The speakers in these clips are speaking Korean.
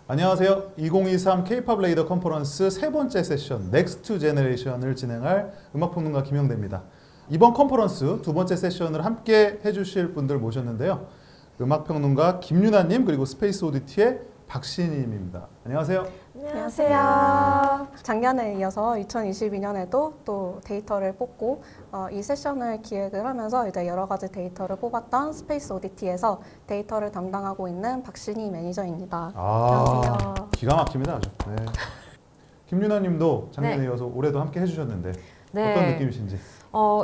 안녕하세요. 2023 K-POP 레이더 컨퍼런스 세 번째 세션 넥스트 제너레이션을 진행할 음악평론가 김영대입니다. 이번 컨퍼런스 두 번째 세션을 함께 해주실 분들 모셨는데요. 음악평론가 김유나님 그리고 스페이스 오디티의 박신희님입니다. 안녕하세요. 안녕하세요. 작년에 이어서 2022년에도 또 데이터를 뽑고 이 세션을 기획을 하면서 이제 여러 가지 데이터를 뽑았던 스페이스 오디티에서 데이터를 담당하고 있는 박신희 매니저입니다. 안녕하세요. 기가 막힙니다. 아주. 네. 김유나님도 작년에 이어서 올해도 함께 해주셨는데 어떤 느낌이신지?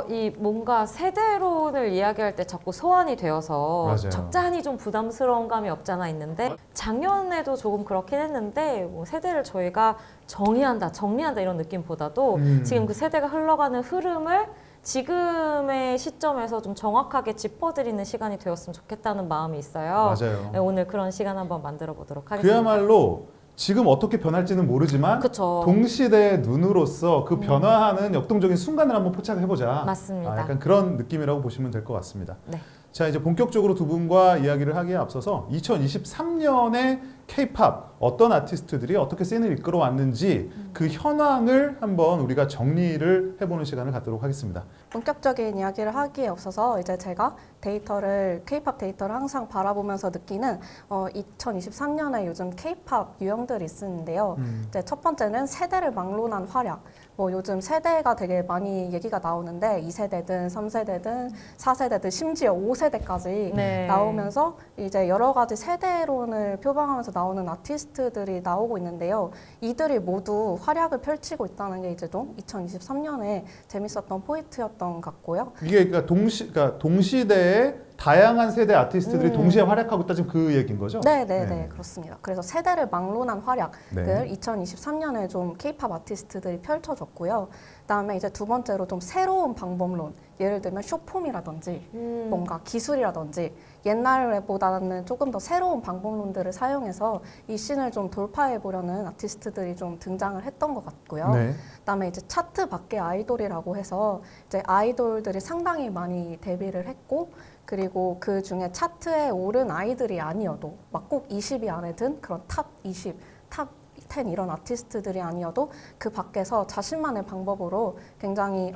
이 뭔가 세대론을 이야기할 때 자꾸 소환이 되어서 맞아요. 적잖이 좀 부담스러운 감이 없잖아 있는데 작년에도 조금 그렇긴 했는데 뭐 세대를 저희가 정리한다 이런 느낌보다도 지금 그 세대가 흘러가는 흐름을 지금의 시점에서 좀 정확하게 짚어드리는 시간이 되었으면 좋겠다는 마음이 있어요. 맞아요. 네, 오늘 그런 시간 한번 만들어 보도록 하겠습니다. 그야말로 지금 어떻게 변할지는 모르지만 그쵸. 동시대의 눈으로서 그 변화하는 역동적인 순간을 한번 포착을 해보자. 맞습니다. 약간 그런 느낌이라고 보시면 될 것 같습니다. 네. 자, 이제 본격적으로 두 분과 이야기를 하기에 앞서서 2023년에 K-POP 어떤 아티스트들이 어떻게 씬을 이끌어왔는지 그 현황을 한번 우리가 정리를 해보는 시간을 갖도록 하겠습니다. 본격적인 이야기를 하기에 앞서서 이제 제가 K-POP 데이터를 항상 바라보면서 느끼는 2023년에 요즘 K-POP 유형들이 있는데요. 이제 첫 번째는 세대를 막론한 활약. 뭐 요즘 세대가 되게 많이 얘기가 나오는데 2세대든 3세대든 4세대든 심지어 5세대까지 네. 나오면서 이제 여러 가지 세대론을 표방하면서 나오는 아티스트들이 나오고 있는데요. 이들이 모두 활약을 펼치고 있다는 게 이제 좀 2023년에 재밌었던 포인트였던 것 같고요. 이게 그러니까 동시대에 다양한 세대 아티스트들이 동시에 활약하고 있다 지금 그 얘기인 거죠? 네, 그렇습니다. 그래서 세대를 막론한 활약을 네. 2023년에 좀 K-POP 아티스트들이 펼쳐줬고요. 그다음에 이제 두 번째로 좀 새로운 방법론, 예를 들면 쇼폼이라든지 뭔가 기술이라든지 옛날보다는 조금 더 새로운 방법론들을 사용해서 이 씬을 좀 돌파해 보려는 아티스트들이 좀 등장을 했던 것 같고요. 네. 그다음에 이제 차트 밖의 아이돌이라고 해서 이제 아이돌들이 상당히 많이 데뷔를 했고 그리고 그 중에 차트에 오른 아이들이 아니어도 막 꼭 20위 안에 든 그런 탑 20, 탑 10 이런 아티스트들이 아니어도 그 밖에서 자신만의 방법으로 굉장히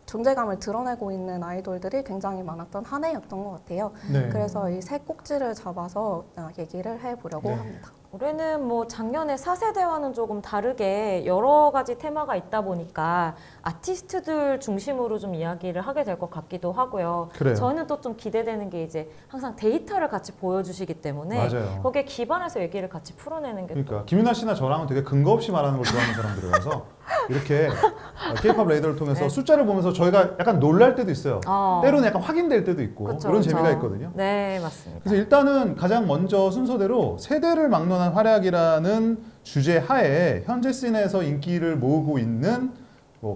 존재감을 드러내고 있는 아이돌들이 굉장히 많았던 한 해였던 것 같아요. 네. 그래서 이 세 꼭지를 잡아서 얘기를 해보려고 네. 합니다. 올해는 뭐 작년에 4세대와는 조금 다르게 여러 가지 테마가 있다 보니까 아티스트들 중심으로 좀 이야기를 하게 될 것 같기도 하고요. 그래요. 저희는 또 좀 기대되는 게 이제 항상 데이터를 같이 보여주시기 때문에 맞아요. 거기에 기반해서 얘기를 같이 풀어내는 게 그러니까 김윤아 씨나 저랑은 되게 근거 없이 말하는 걸 좋아하는 사람들이라서 이렇게 K-POP 레이더를 통해서 네. 숫자를 보면서 저희가 약간 놀랄 때도 있어요. 때로는 약간 확인될 때도 있고 그쵸, 그런 그쵸. 재미가 있거든요. 네, 맞습니다. 그래서 일단은 가장 먼저 순서대로 세대를 막론한 활약이라는 주제 하에 현재 씬에서 인기를 모으고 있는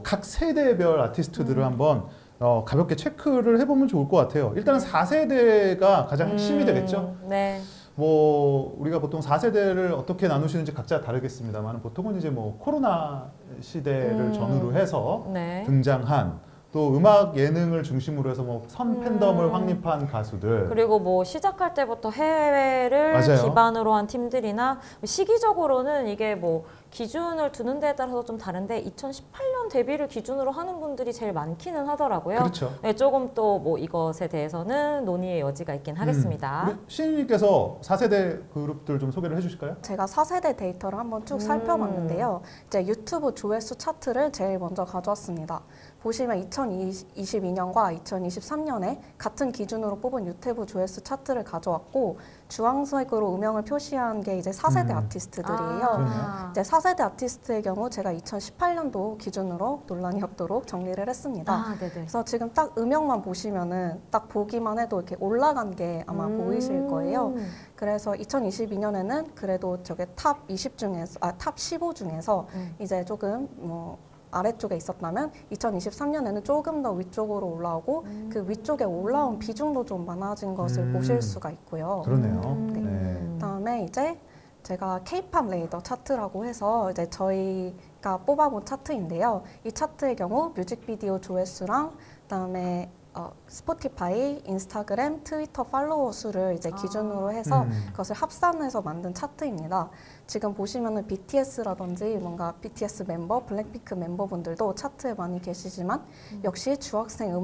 각 세대별 아티스트들을 한번 가볍게 체크를 해보면 좋을 것 같아요. 일단은 4세대가 가장 핵심이 되겠죠. 네. 뭐 우리가 보통 4세대를 어떻게 나누시는지 각자 다르겠습니다만 보통은 이제 뭐 코로나 시대를 전후로 해서 네. 등장한 또 음악 예능을 중심으로 해서 뭐 선 팬덤을 확립한 가수들 그리고 뭐 시작할 때부터 해외를 맞아요. 기반으로 한 팀들이나 시기적으로는 이게 뭐 기준을 두는 데에 따라서 좀 다른데 2018년 데뷔를 기준으로 하는 분들이 제일 많기는 하더라고요. 그렇죠. 네, 조금 또 뭐 이것에 대해서는 논의의 여지가 있긴 하겠습니다. 우리 신희님께서 4세대 그룹들 좀 소개를 해주실까요? 제가 4세대 데이터를 한번 쭉 살펴봤는데요. 이제 유튜브 조회수 차트를 제일 먼저 가져왔습니다. 보시면 2022년과 2023년에 같은 기준으로 뽑은 유튜브 조회수 차트를 가져왔고 주황색으로 음영을 표시한 게 이제 4세대 아티스트들이에요. 이제 4세대 아티스트의 경우 제가 2018년도 기준으로 논란이 없도록 정리를 했습니다. 네네. 그래서 지금 딱 음영만 보시면은 딱 보기만 해도 이렇게 올라간 게 아마 보이실 거예요. 그래서 2022년에는 그래도 저게 탑 20 중에서 탑 15 중에서 이제 조금 뭐 아래쪽에 있었다면 2023년에는 조금 더 위쪽으로 올라오고 그 위쪽에 올라온 비중도 좀 많아진 것을 보실 수가 있고요. 그러네요. 그다음에 이제 제가 K-POP 레이더 차트라고 해서 이제 저희가 뽑아본 차트인데요. 이 차트의 경우 뮤직비디오 조회수랑 그다음에 스포티파이, 인스타그램, 트위터 팔로워 수를 이제 기준으로 해서 그것을 합산해서 만든 차트입니다. 지금 보시면은 BTS라든지 뭔가 BTS 멤버, 블랙핑크 멤버분들도 차트에 많이 계시지만 역시 중학생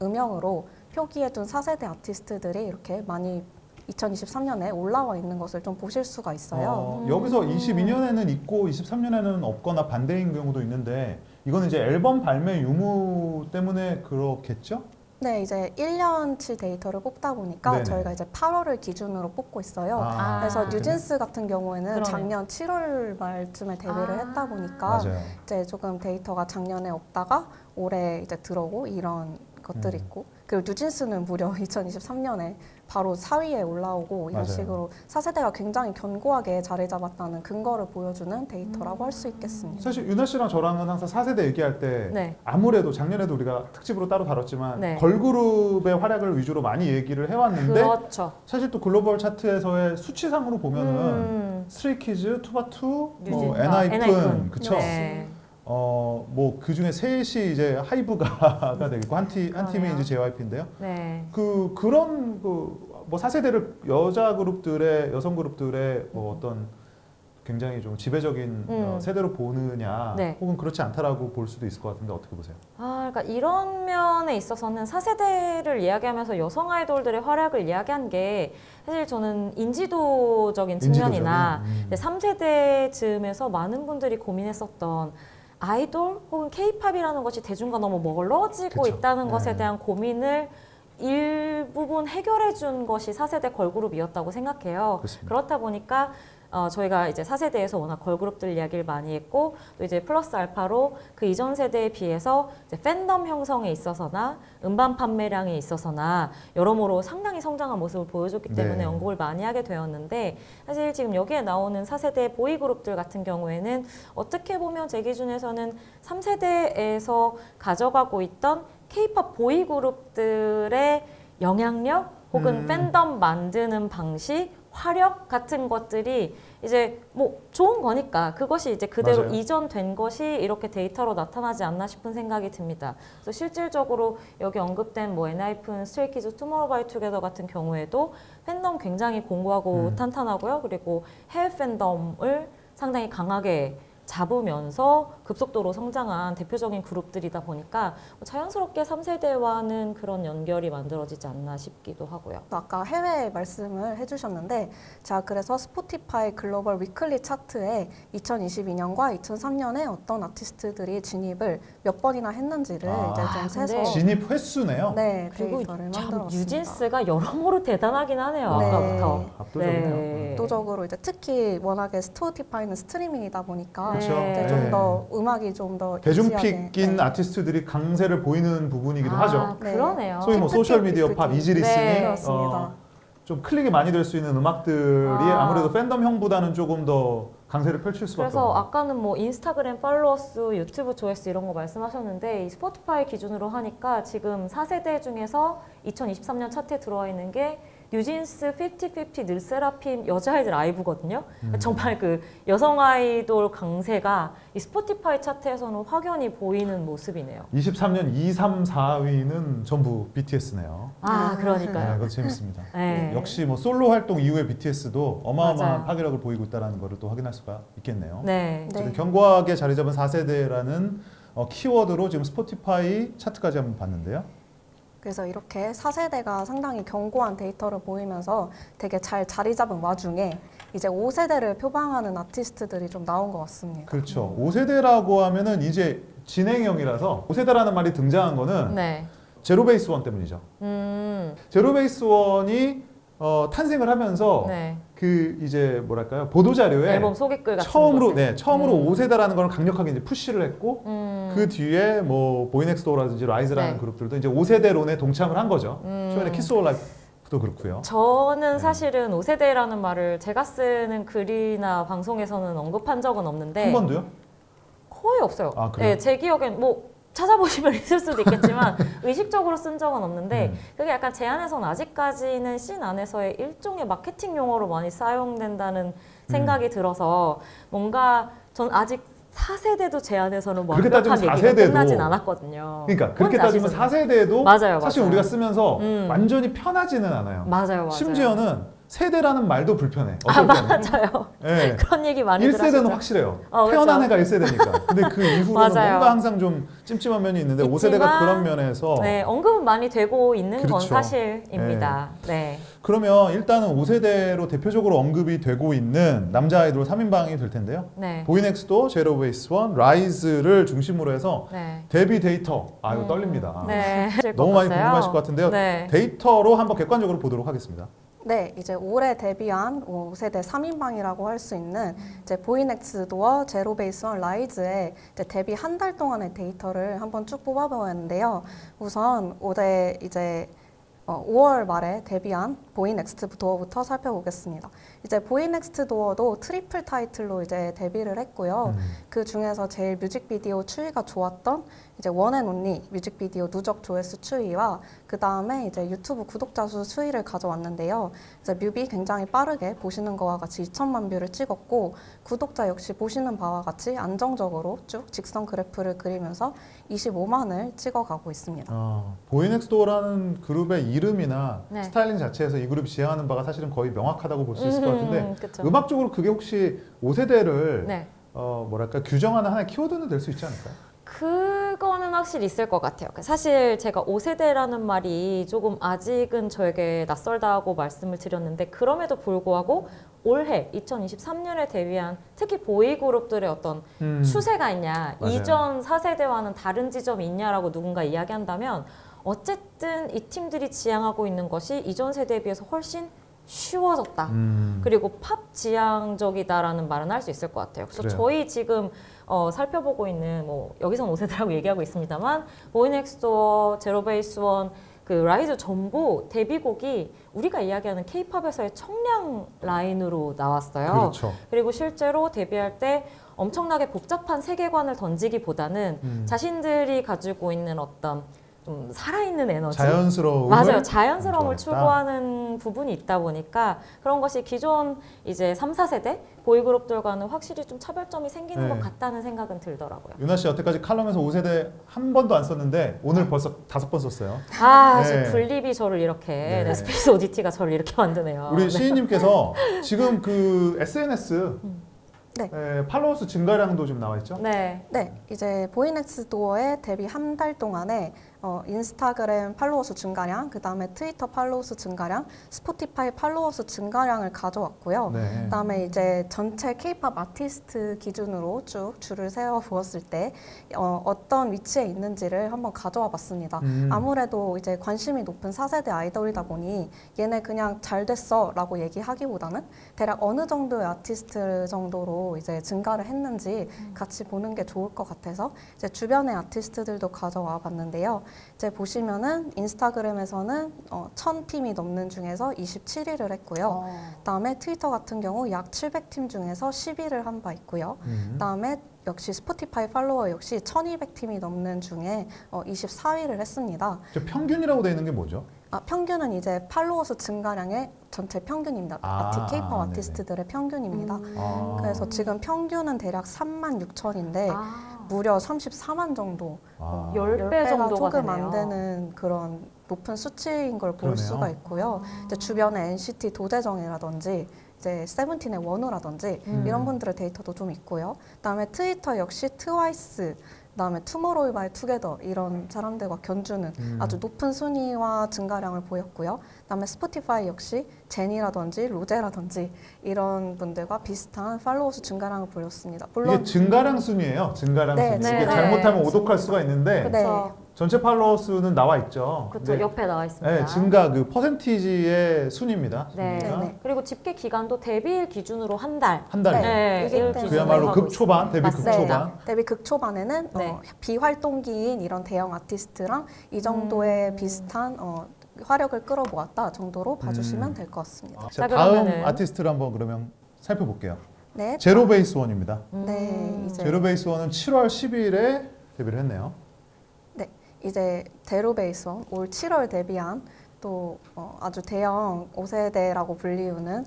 음영으로 표기해둔 4세대 아티스트들이 이렇게 많이 2023년에 올라와 있는 것을 좀 보실 수가 있어요. 여기서 22년에는 있고 23년에는 없거나 반대인 경우도 있는데 이거는 이제 앨범 발매 유무 때문에 그렇겠죠? 네, 이제 1년치 데이터를 뽑다 보니까 네네. 저희가 이제 8월을 기준으로 뽑고 있어요. 그래서 뉴진스 같은 경우에는 그러네요. 작년 7월 말쯤에 데뷔를 했다 보니까 맞아요. 이제 조금 데이터가 작년에 없다가 올해 이제 들어오고 이런 것들이 있고, 그리고 뉴진스는 무려 2023년에 바로 4위에 올라오고 이런 맞아요. 식으로 4세대가 굉장히 견고하게 자리 잡았다는 근거를 보여주는 데이터라고 할 수 있겠습니다. 사실 유나 씨랑 저랑은 항상 4세대 얘기할 때 네. 아무래도 작년에도 우리가 특집으로 따로 다뤘지만 네. 걸그룹의 활약을 위주로 많이 얘기를 해왔는데 그렇죠. 사실 또 글로벌 차트에서의 수치상으로 보면은 스트레이키즈, 투바투, 뭐 뉴진스, 엔하이픈, 엔하이픈. 그쵸? 네. 뭐 그 중에 셋이 이제 하이브가 되겠고 한 팀이 그러네요. 이제 JYP인데요. 네. 그런 뭐 4세대를 여자 그룹들의 여성 그룹들의 뭐 어떤 굉장히 좀 지배적인 세대로 보느냐, 네. 혹은 그렇지 않다라고 볼 수도 있을 것 같은데 어떻게 보세요? 그러니까 이런 면에 있어서는 4세대를 이야기하면서 여성 아이돌들의 활약을 이야기한 게 사실 저는 인지도적인 측면이나 인지도적인? 3세대 즈음에서 많은 분들이 고민했었던 아이돌 혹은 케이팝이라는 것이 대중과 너무 멀어지고 그쵸. 있다는 것에 네. 대한 고민을 일부분 해결해 준 것이 4세대 걸그룹이었다고 생각해요. 그렇습니다. 그렇다 보니까 저희가 이제 4세대에서 워낙 걸그룹들 이야기를 많이 했고 또 이제 플러스 알파로 그 이전 세대에 비해서 이제 팬덤 형성에 있어서나 음반 판매량에 있어서나 여러모로 상당히 성장한 모습을 보여줬기 때문에 네. 언급을 많이 하게 되었는데 사실 지금 여기에 나오는 4세대 보이그룹들 같은 경우에는 어떻게 보면 제 기준에서는 3세대에서 가져가고 있던 K-팝 보이그룹들의 영향력 혹은 팬덤 만드는 방식 화력 같은 것들이 이제 뭐 좋은 거니까 그것이 이제 그대로 맞아요. 이전된 것이 이렇게 데이터로 나타나지 않나 싶은 생각이 듭니다. 그래서 실질적으로 여기 언급된 뭐 엔하이픈, 스트레이키즈, 투모로우바이투게더 같은 경우에도 팬덤 굉장히 공고하고 탄탄하고요. 그리고 해외 팬덤을 상당히 강하게 잡으면서 급속도로 성장한 대표적인 그룹들이다 보니까 자연스럽게 3세대와는 그런 연결이 만들어지지 않나 싶기도 하고요. 아까 해외 말씀을 해주셨는데 제가 그래서 스포티파이 글로벌 위클리 차트에 2022년과 2003년에 어떤 아티스트들이 진입을 몇 번이나 했는지를 이제 좀 세서 근데 진입 횟수네요. 네, 그리고 데이터를 참 만들었습니다. 뉴진스가 여러모로 대단하긴 하네요. 네. 아까부터. 압도적이네요. 압도적으로 이제 특히 워낙에 스포티파이는 스트리밍이다 보니까 그렇죠. 이제 좀 더 음악이 좀 더 대중픽인 아티스트들이 강세를 보이는 부분이기도 하죠. 네. 그러네요. 소위 뭐 픽, 소셜 픽, 미디어 픽, 팝, 픽. 이지 리스닝, 네, 그렇습니다. 좀 클릭이 많이 될 수 있는 음악들이 아무래도 팬덤형보다는 조금 더 강세를 펼칠 수밖에 그래서 없는. 아까는 뭐 인스타그램 팔로워 수, 유튜브 조회수 이런 거 말씀하셨는데 이 스포티파이 기준으로 하니까 지금 4세대 중에서 2023년 차트에 들어와 있는 게 뉴진스, 50/50, 르세라핌 여자아이들 아이브거든요. 정말 그 여성 아이돌 강세가 이 스포티파이 차트에서는 확연히 보이는 모습이네요. 23년 2, 3, 4위는 전부 BTS네요. 그러니까요. 네, 그거 재밌습니다. 네. 역시 뭐 솔로 활동 이후에 BTS도 어마어마한 맞아요. 파괴력을 보이고 있다는 것을 또 확인할 수가 있겠네요. 네. 네. 지금 견고하게 자리 잡은 4세대라는 키워드로 지금 스포티파이 차트까지 한번 봤는데요. 그래서 이렇게 4세대가 상당히 견고한 데이터를 보이면서 되게 잘 자리 잡은 와중에 이제 5세대를 표방하는 아티스트들이 좀 나온 것 같습니다. 그렇죠. 5세대라고 하면은 이제 진행형이라서 5세대라는 말이 등장한 거는 네. 제로베이스 원 때문이죠. 제로베이스 원이 탄생을 하면서 네. 그 이제 뭐랄까요, 보도 자료에 앨범 소개글 같은 처음으로 것에. 처음으로 5세대라는 걸 강력하게 이제 푸시를 했고 그 뒤에 뭐 보이넥스도어라든지 라이즈라는 네. 그룹들도 이제 5세대론에 동참을 한 거죠. 최근에 키스 올 라이프도 그렇고요. 저는 사실은 5세대라는 말을 제가 쓰는 글이나 방송에서는 언급한 적은 없는데 한 번도요? 거의 없어요. 아, 그래요? 네, 제 기억엔 뭐 찾아보시면 있을 수도 있겠지만 의식적으로 쓴 적은 없는데 그게 약간 제 안에서는 아직까지는 씬 안에서의 일종의 마케팅 용어로 많이 사용된다는 생각이 들어서 뭔가 전 아직 4세대도 제 안에서는 그렇게 따지면 완벽한 얘기가 4세대도 끝나진 않았거든요. 그러니까 그렇게 혼자 따지면 아시잖아요. 4세대도 맞아요, 사실 맞아요. 우리가 쓰면서 음. 완전히 편하지는 않아요. 맞아요. 심지어는 세대라는 말도 불편해. 어떨 때는. 맞아요. 네. 그런 얘기 많이들 1세대는 하시죠. 확실해요. 그렇죠. 태어난 애가 1세대니까. 근데 그 이후로는 맞아요. 뭔가 항상 좀 찜찜한 면이 있는데 있지만, 5세대가 그런 면에서 네, 언급은 많이 되고 있는 건 그렇죠. 사실입니다. 네. 그러면 일단은 5세대로 대표적으로 언급이 되고 있는 남자 아이돌 3인방이 될 텐데요. 네. 보이넥스도, 제로베이스원, 라이즈를 중심으로 해서 네. 데뷔 데이터. 아 이거 떨립니다. 네. 너무 많이 궁금하실 것 같은데요. 네. 데이터로 한번 객관적으로 보도록 하겠습니다. 네, 이제 올해 데뷔한 5세대 3인방이라고 할 수 있는 이제 보이넥스도어, 제로베이스원, 라이즈의 이제 데뷔 한 달 동안의 데이터를 한번 쭉 뽑아보았는데요. 우선 올해 이제 5월 말에 데뷔한 보이넥스트 도어부터 살펴보겠습니다. 이제 보이넥스트 도어도 트리플 타이틀로 이제 데뷔를 했고요. 그 중에서 제일 뮤직비디오 추이가 좋았던 이제 원앤온리 뮤직비디오 누적 조회수 추이와 그 다음에 이제 유튜브 구독자 수 추이를 가져왔는데요. 이제 뮤비 굉장히 빠르게 보시는 거와 같이 2천만 뷰를 찍었고 구독자 역시 보시는 바와 같이 안정적으로 쭉 직선 그래프를 그리면서 25만을 찍어가고 있습니다. 보이넥스도어라는 그룹의 이름이나 네. 스타일링 자체에서 이 그룹이 지향하는 바가 사실은 거의 명확하다고 볼 수 있을 것 같은데 그쵸. 음악적으로 그게 혹시 5세대를 네. 뭐랄까 규정하는 하나의 키워드는 될 수 있지 않을까요? 그거는 확실히 있을 것 같아요. 사실 제가 5세대라는 말이 조금 아직은 저에게 낯설다고 말씀을 드렸는데 그럼에도 불구하고 올해 2023년에 데뷔한 특히 보이그룹들의 어떤 추세가 있냐, 맞아요. 이전 4세대와는 다른 지점이 있냐라고 누군가 이야기한다면 어쨌든 이 팀들이 지향하고 있는 것이 이전 세대에 비해서 훨씬 쉬워졌다. 그리고 팝 지향적이다라는 말은 할 수 있을 것 같아요. 그래서 그래요. 저희 지금 살펴보고 있는 뭐 여기선 5세대라고 얘기하고 있습니다만 보이넥스도어, 제로베이스원, 그 라이즈 전부 데뷔곡이 우리가 이야기하는 K-팝에서의 청량 라인으로 나왔어요. 그렇죠. 그리고 실제로 데뷔할 때 엄청나게 복잡한 세계관을 던지기보다는 자신들이 가지고 있는 어떤 좀 살아있는 에너지, 자연스러움을 맞아요. 자연스러움을 강조했다. 추구하는 부분이 있다 보니까 그런 것이 기존 이제 3, 4세대 보이그룹들과는 확실히 좀 차별점이 생기는 네. 것 같다는 생각은 들더라고요. 유나 씨 여태까지 칼럼에서 5세대 한 번도 안 썼는데 오늘 벌써 5번 썼어요. 아, 네. 지금 블립이 저를 이렇게 네. 네, 스페이스 오디티가 저를 이렇게 만드네요. 우리 네. 시인님께서 지금 그 SNS 네. 팔로워 수 증가량도 좀 나와 있죠? 네. 네, 이제 보이넥스도어의 데뷔 한 달 동안에 인스타그램 팔로워 수 증가량, 그 다음에 트위터 팔로워 수 증가량, 스포티파이 팔로워 수 증가량을 가져왔고요. 네. 그 다음에 이제 전체 K-팝 아티스트 기준으로 쭉 줄을 세워 보았을 때 어떤 위치에 있는지를 한번 가져와 봤습니다. 아무래도 이제 관심이 높은 4세대 아이돌이다 보니 얘네 그냥 잘 됐어 라고 얘기하기보다는 대략 어느 정도의 아티스트 정도로 이제 증가를 했는지 같이 보는 게 좋을 것 같아서 이제 주변의 아티스트들도 가져와 봤는데요. 이제 보시면은 인스타그램에서는 1000팀이 넘는 중에서 27위를 했고요. 그다음에 트위터 같은 경우 약 700팀 중에서 10위를 한 바 있고요. 그다음에 역시 스포티파이 팔로워 역시 1200팀이 넘는 중에 24위를 했습니다. 저 평균이라고 되어 있는 게 뭐죠? 평균은 이제 팔로워 수 증가량의 전체 평균입니다. K-팝 네네. 아티스트들의 평균입니다. 아. 그래서 지금 평균은 대략 36,000인데 무려 34만 정도, 아. 10배 정도가 조금 되네요. 안 되는 그런 높은 수치인 걸 볼 그러네요. 수가 있고요. 이제 주변에 NCT 도재정이라든지 이제 세븐틴의 원우라든지 이런 분들의 데이터도 좀 있고요. 그다음에 트위터 역시 트와이스, 그다음에 투모로우바이투게더 이런 사람들과 견주는 아주 높은 순위와 증가량을 보였고요. 그다음에 스포티파이 역시 제니라든지 로제라든지 이런 분들과 비슷한 팔로워 수 증가량을 보였습니다. 물론 이게 증가량 순이에요. 증가량 네, 순. 네, 이게 네. 잘못하면 오독할 수가 있는데 네. 그렇죠. 전체 팔로워 수는 나와 있죠. 그렇죠. 근데 옆에 나와 있습니다. 네, 증가 그 퍼센티지의 순입니다. 네. 순위가. 네, 네. 그리고 집계 기간도 데뷔일 기준으로 한 달. 한 달에. 네, 이기 이를 때문에. 기준으로 그야말로 하고 극초반, 데뷔 있습니다. 극초반. 데뷔 극초반에는 네. 비활동기인 이런 대형 아티스트랑 이 정도의 비슷한 화력을 끌어모았다 정도로 봐주시면 될 것 같습니다. 자, 자, 다음 그러면은- 아티스트를 한번 그러면 살펴볼게요. 네, 제로베이스 원입니다. 네, 이제 제로베이스 원은 7월 10일에 데뷔를 했네요. 이제 제로베이스원 올 7월 데뷔한 또 아주 대형 5세대라고 불리우는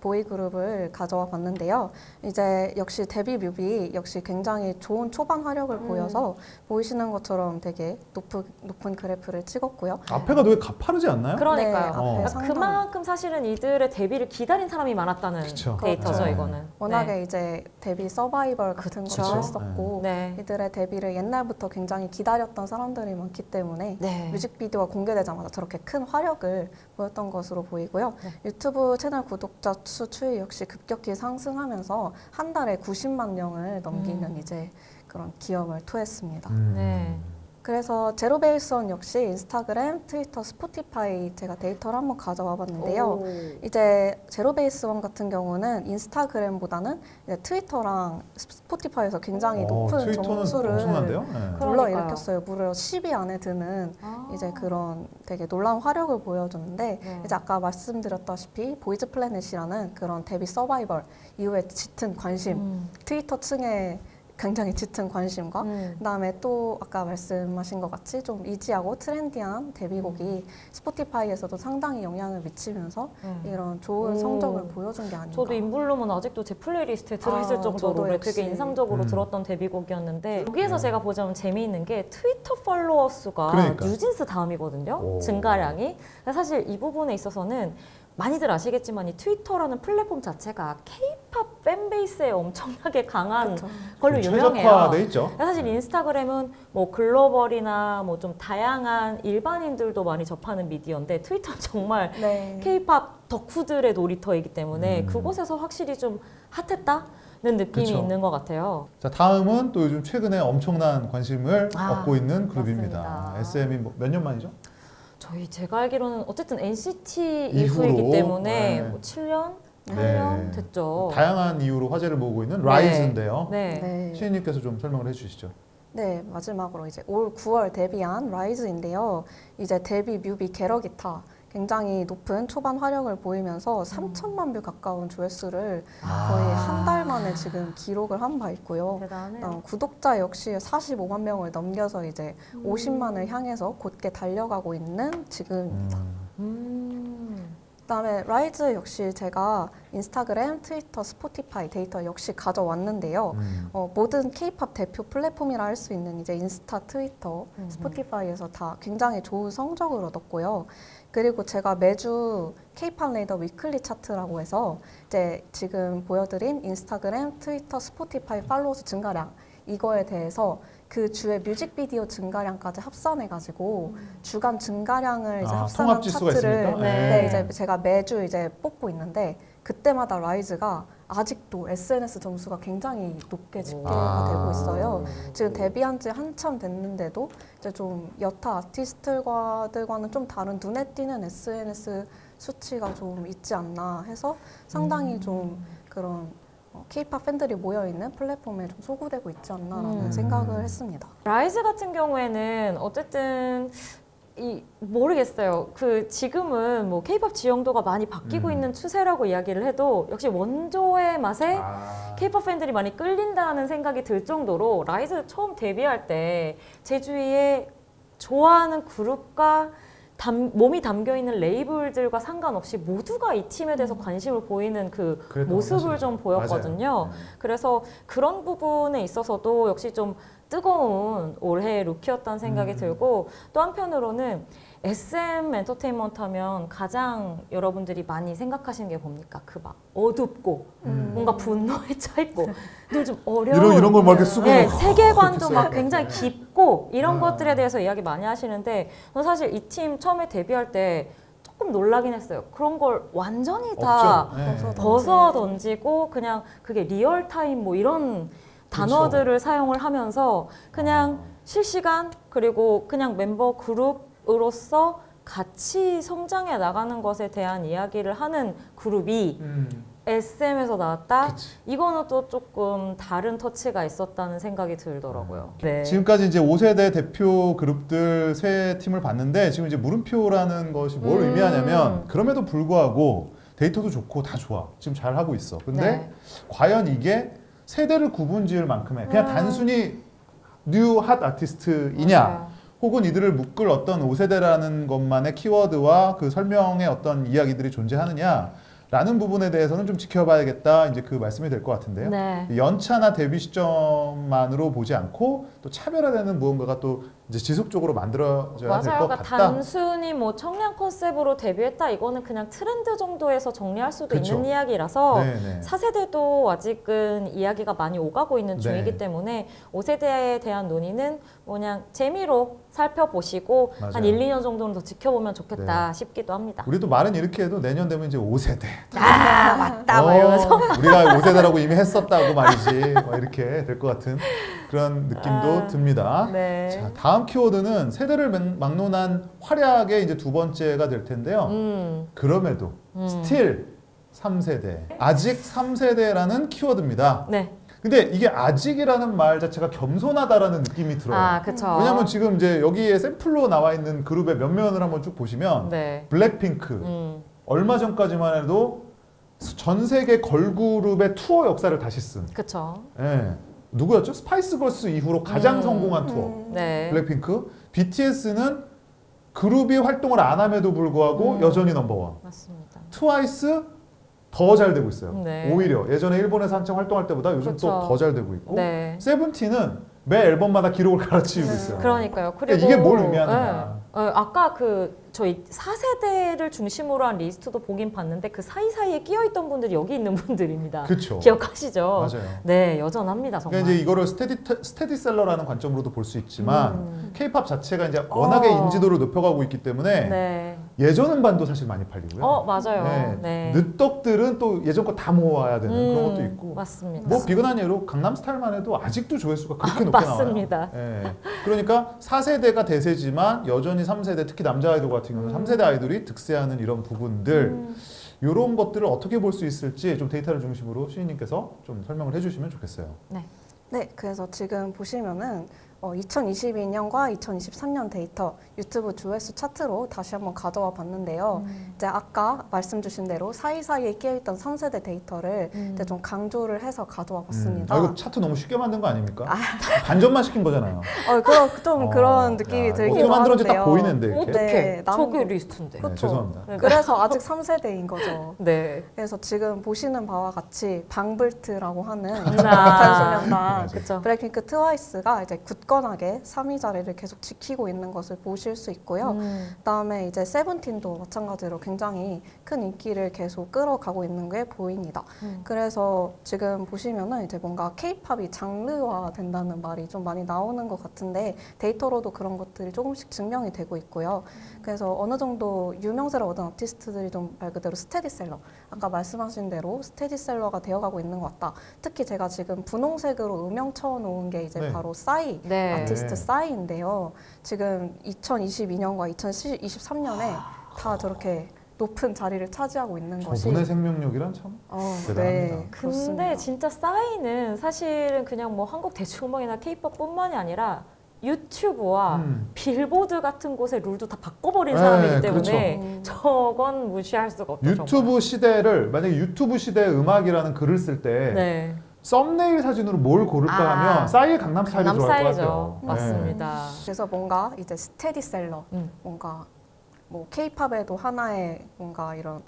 보이그룹을 가져와 봤는데요. 이제 역시 데뷔 뮤비 역시 굉장히 좋은 초반 화력을 보여서 보이시는 것처럼 되게 높은 그래프를 찍었고요. 앞에가 되게 가파르지 않나요? 그러니까요. 네, 그만큼 사실은 이들의 데뷔를 기다린 사람이 많았다는 데이터죠, 이거는. 워낙에 이제 데뷔 서바이벌 같은 것도 했었고 이들의 데뷔를 옛날부터 굉장히 기다렸던 사람들이 많기 때문에 뮤직비디오가 공개되자마자 저렇게 큰 화력을 보였던 것으로 보이고요. 유튜브 채널 구독자 수 추이 역시 급격히 상승하면서 한 달에 90만 명을 넘기는 이제 그런 기염을 토했습니다. 그래서 제로베이스원 역시 인스타그램, 트위터, 스포티파이 제가 데이터를 한번 가져와 봤는데요. 이제 제로베이스원 같은 경우는 인스타그램보다는 이제 트위터랑 스포티파이에서 굉장히 높은 점수를 불러일으켰어요. 무려 10위 안에 드는 이제 그런 되게 놀라운 화력을 보여줬는데 이제 아까 말씀드렸다시피 보이즈 플래닛이라는 그런 데뷔 서바이벌 이후에 짙은 관심, 트위터 층에 굉장히 짙은 관심과 그다음에 또 아까 말씀하신 것 같이 좀 이지하고 트렌디한 데뷔곡이 스포티파이에서도 상당히 영향을 미치면서 이런 좋은 성적을 보여준 게 아닌가. 저도 인블룸은 아직도 제 플레이리스트에 들어있을 정도로 되게 인상적으로 들었던 데뷔곡이었는데 여기에서 제가 보자면 재미있는 게 트위터 팔로워 수가 뉴진스 다음이거든요. 증가량이. 사실 이 부분에 있어서는 많이들 아시겠지만 이 트위터라는 플랫폼 자체가 K-팝 팬베이스에 엄청나게 강한 걸로 유명해요. 최적화돼 있죠. 사실 인스타그램은 뭐 글로벌이나 뭐 좀 다양한 일반인들도 많이 접하는 미디어인데 트위터는 정말 K-팝 덕후들의 놀이터이기 때문에 그곳에서 확실히 좀 핫했다는 느낌이 있는 것 같아요. 자, 다음은 또 요즘 최근에 엄청난 관심을 얻고 있는 그룹입니다. 맞습니다. SM이 뭐 몇 년 만이죠? 제가 알기로는 어쨌든 NCT 이후이기 때문에 뭐 7년? 8년 됐죠. 다양한 이유로 화제를 모으고 있는 라이즈인데요. 시인님께서 좀 설명을 해주시죠. 네, 마지막으로 이제 올 9월 데뷔한 라이즈인데요. 이제 데뷔 뮤비 게러기타 굉장히 높은 초반 화력을 보이면서 3천만 뷰 가까운 조회수를 거의 한 달 만에 지금 기록을 한 바 있고요. 구독자 역시 45만 명을 넘겨서 이제 50만을 향해서 곧게 달려가고 있는 지금입니다. 그다음에 라이즈 역시 제가 인스타그램, 트위터, 스포티파이 데이터 역시 가져왔는데요. 모든 K-팝 대표 플랫폼이라 할 수 있는 이제 인스타, 트위터, 스포티파이에서 다 굉장히 좋은 성적을 얻었고요. 그리고 제가 매주 K-팝 레이더 위클리 차트라고 해서 이제 지금 보여드린 인스타그램, 트위터, 스포티파이 팔로워 수 증가량 이거에 대해서 그 주의 뮤직비디오 증가량까지 합산해가지고 주간 증가량을 이제 합산한 차트를 이제 제가 매주 이제 뽑고 있는데 그때마다 라이즈가 아직도 SNS 점수가 굉장히 높게 집계가 되고 있어요. 지금 데뷔한 지 한참 됐는데도 이제 좀 여타 아티스트들과는 좀 다른 눈에 띄는 SNS 수치가 좀 있지 않나 해서 상당히 좀 그런 K-팝 팬들이 모여있는 플랫폼에 좀 소구되고 있지 않나라는 생각을 했습니다. 라이즈 같은 경우에는 어쨌든 모르겠어요. 지금은 뭐 K-팝 지형도가 많이 바뀌고 있는 추세라고 이야기를 해도 역시 원조의 맛에 K-팝 팬들이 많이 끌린다는 생각이 들 정도로 라이즈 처음 데뷔할 때 제 주위에 좋아하는 그룹과 몸이 담겨있는 레이블들과 상관없이 모두가 이 팀에 대해서 관심을 보이는 그 모습을 좀 보였거든요. 그래서 그런 부분에 있어서도 역시 좀 뜨거운 올해의 루키였다는 생각이 들고 또 한편으로는 SM 엔터테인먼트 하면 가장 여러분들이 많이 생각하시는 게 뭡니까? 막 어둡고 뭔가 분노에 차있고 늘 좀 어려운 이런 걸 막 이렇게 쓰고 세계관도 막 굉장히 깊고 이런 것들에 대해서 이야기 많이 하시는데 저는 사실 이 팀 처음에 데뷔할 때 조금 놀라긴 했어요. 그런 걸 완전히 다 벗어 던지고 그냥 그게 리얼타임 뭐 이런 단어들을 사용을 하면서 그냥 실시간 그리고 그냥 멤버 그룹으로서 같이 성장해 나가는 것에 대한 이야기를 하는 그룹이 SM에서 나왔다? 이거는 또 조금 다른 터치가 있었다는 생각이 들더라고요. 지금까지 이제 5세대 대표 그룹들 세 팀을 봤는데 지금 이제 물음표라는 것이 뭘 의미하냐면 그럼에도 불구하고 데이터도 좋고 다 좋아. 지금 잘 하고 있어. 근데 과연 이게 세대를 구분지을 만큼의 그냥 단순히 뉴 핫 아티스트이냐 혹은 이들을 묶을 어떤 5세대라는 것만의 키워드와 그 설명의 어떤 이야기들이 존재하느냐라는 부분에 대해서는 좀 지켜봐야겠다. 이제 그 말씀이 될 것 같은데요. 네. 연차나 데뷔 시점만으로 보지 않고 또 차별화되는 무언가가 또 이제 지속적으로 만들어져야 될 맞아요. 것 그러니까 같다. 단순히 뭐 청량 컨셉으로 데뷔했다 이거는 그냥 트렌드 정도에서 정리할 수도 그쵸. 있는 이야기라서 네네. 4세대도 아직은 이야기가 많이 오가고 있는 중이기 네. 때문에 5세대에 대한 논의는 그냥 재미로 살펴보시고 맞아요. 한 1, 2년 정도는 더 지켜보면 좋겠다 싶기도 합니다. 우리도 말은 이렇게 해도 내년 되면 이제 5세대. 아 맞다 막 이러면서 우리가 5세대라고 이미 했었다고 말이지. 막 이렇게 될 것 같은 그런 느낌도 듭니다. 네. 자, 다음 키워드는 세대를 막론한 활약의 이제 두 번째가 될 텐데요. 그럼에도 스틸 3세대. 아직 3세대라는 키워드입니다. 네. 근데 이게 아직이라는 말 자체가 겸손하다라는 느낌이 들어요. 아 그쵸. 왜냐면 지금 이제 여기에 샘플로 나와 있는 그룹의 몇 면을 한번 쭉 보시면 네. 블랙핑크 얼마 전까지만 해도 전 세계 걸그룹의 투어 역사를 다시 쓴. 그쵸. 예. 누구였죠? 스파이스 걸스 이후로 가장 성공한 투어. 네. 블랙핑크. BTS는 그룹이 활동을 안 함에도 불구하고 여전히 넘버원. 맞습니다. 트와이스 더 잘 되고 있어요. 네. 오히려 예전에 일본에서 한창 활동할 때보다 요즘 그쵸. 또 더 잘 되고 있고. 네. 세븐틴은 매 앨범마다 기록을 갈아치우고 있어요. 그러니까요. 그리고 그러니까 이게 뭘 의미하느냐. 아까 그 저희 4세대를 중심으로 한 리스트도 보긴 봤는데 그 사이사이에 끼어있던 분들이 여기 있는 분들입니다. 그렇죠. 기억하시죠? 맞아요. 네, 여전합니다 정말. 그러니까 이제 이거를 스테디셀러라는 관점으로도 볼 수 있지만 K-팝 자체가 이제 워낙에 인지도를 높여가고 있기 때문에 네. 예전 음반도 사실 많이 팔리고요. 맞아요. 네. 네. 늦덕들은 또 예전 거 다 모아야 되는 그런 것도 있고. 맞습니다. 뭐 비근한 예로 강남스타일만 해도 아직도 조회수가 그렇게 높게 맞습니다. 나와요. 예. 그러니까 4세대가 대세지만 여전히 3세대 특히 남자 아이돌 같은 경우는 3세대 아이돌이 득세하는 이런 부분들 이런 것들을 어떻게 볼 수 있을지 좀 데이터를 중심으로 시인님께서 좀 설명을 해주시면 좋겠어요. 네, 그래서 지금 보시면은 2022년과 2023년 데이터 유튜브 조회수 차트로 다시 한번 가져와 봤는데요. 이제 아까 말씀 주신 대로 사이사이에 끼어있던 3세대 데이터를 이제 좀 강조를 해서 가져와 봤습니다. 이거 차트 너무 쉽게 만든 거 아닙니까? 반전만 시킨 거잖아요. 그런 느낌이 들기도 어떻게 만들었는지 딱 하는데요. 보이는데 이렇게. 어떻게? 네, 저게 리스트인데. 네, 죄송합니다. 그래서 아직 3세대인 거죠. 네. 그래서 지금 보시는 바와 같이 방불트라고 하는 아, 방탄소년단 그쵸. 블랙핑크 트와이스가 이제 굳건하게 3위 자리를 계속 지키고 있는 것을 보실 수 있고요. 그다음에 이제 세븐틴도 마찬가지로 굉장히 큰 인기를 계속 끌어가고 있는 게 보입니다. 그래서 지금 보시면은 이제 뭔가 K-팝이 장르화 된다는 말이 좀 많이 나오는 것 같은데 데이터로도 그런 것들이 조금씩 증명이 되고 있고요. 그래서 어느 정도 유명세를 얻은 아티스트들이 좀 말 그대로 스테디셀러, 아까 말씀하신 대로 스테디셀러가 되어가고 있는 것 같다. 특히 제가 지금 분홍색으로 음영 쳐놓은 게 이제 네. 바로 싸이 네. 아티스트 싸이인데요. 지금 2022년과 2023년에 다 저렇게 높은 자리를 차지하고 있는 것이 저분의 생명력이란 참 대단합니다. 네, 그렇습니다. 근데 진짜 싸이는 사실은 그냥 뭐 한국 대중음악이나 케이팝뿐만이 아니라 유튜브와 빌보드 같은 곳의 룰도 다 바꿔버린 네, 사람이기 때문에 저건 무시할 수가 없죠. 유튜브 정말. 시대를 만약에 유튜브 시대 음악이라는 글을 쓸 때 네. 썸네일 사진으로 뭘 고를까 하면 싸이의 강남 스타일이 강남 좋아할 것 스타일이죠. 같아요. 네. 맞습니다. 그래서 뭔가 이제 스테디셀러, 음. 뭔가 뭐 K-팝에도 하나의 뭔가 이런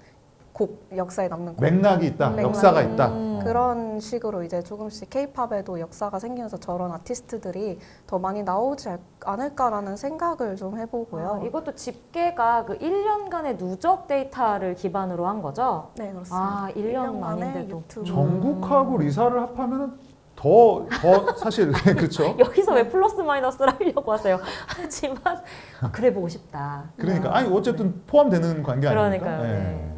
곡 역사에 남는 곡 맥락이 있다, 맥락이 역사가 있다. 그런 식으로 이제 조금씩 K-팝에도 역사가 생기면서 저런 아티스트들이 더 많이 나오지 않을까라는 생각을 좀 해보고요. 이것도 집계가 그 1년간의 누적 데이터를 기반으로 한 거죠? 네, 그렇습니다. 아, 1년 1년 만인데도. 유튜브. 정국하고 리사를 합하면 더 사실 그렇죠. 여기서 왜 플러스 마이너스를 하려고 하세요? 하지만 그래 보고 싶다. 그러니까 아니 어쨌든 포함되는 관계 아닙니까? 그러니까요. 네.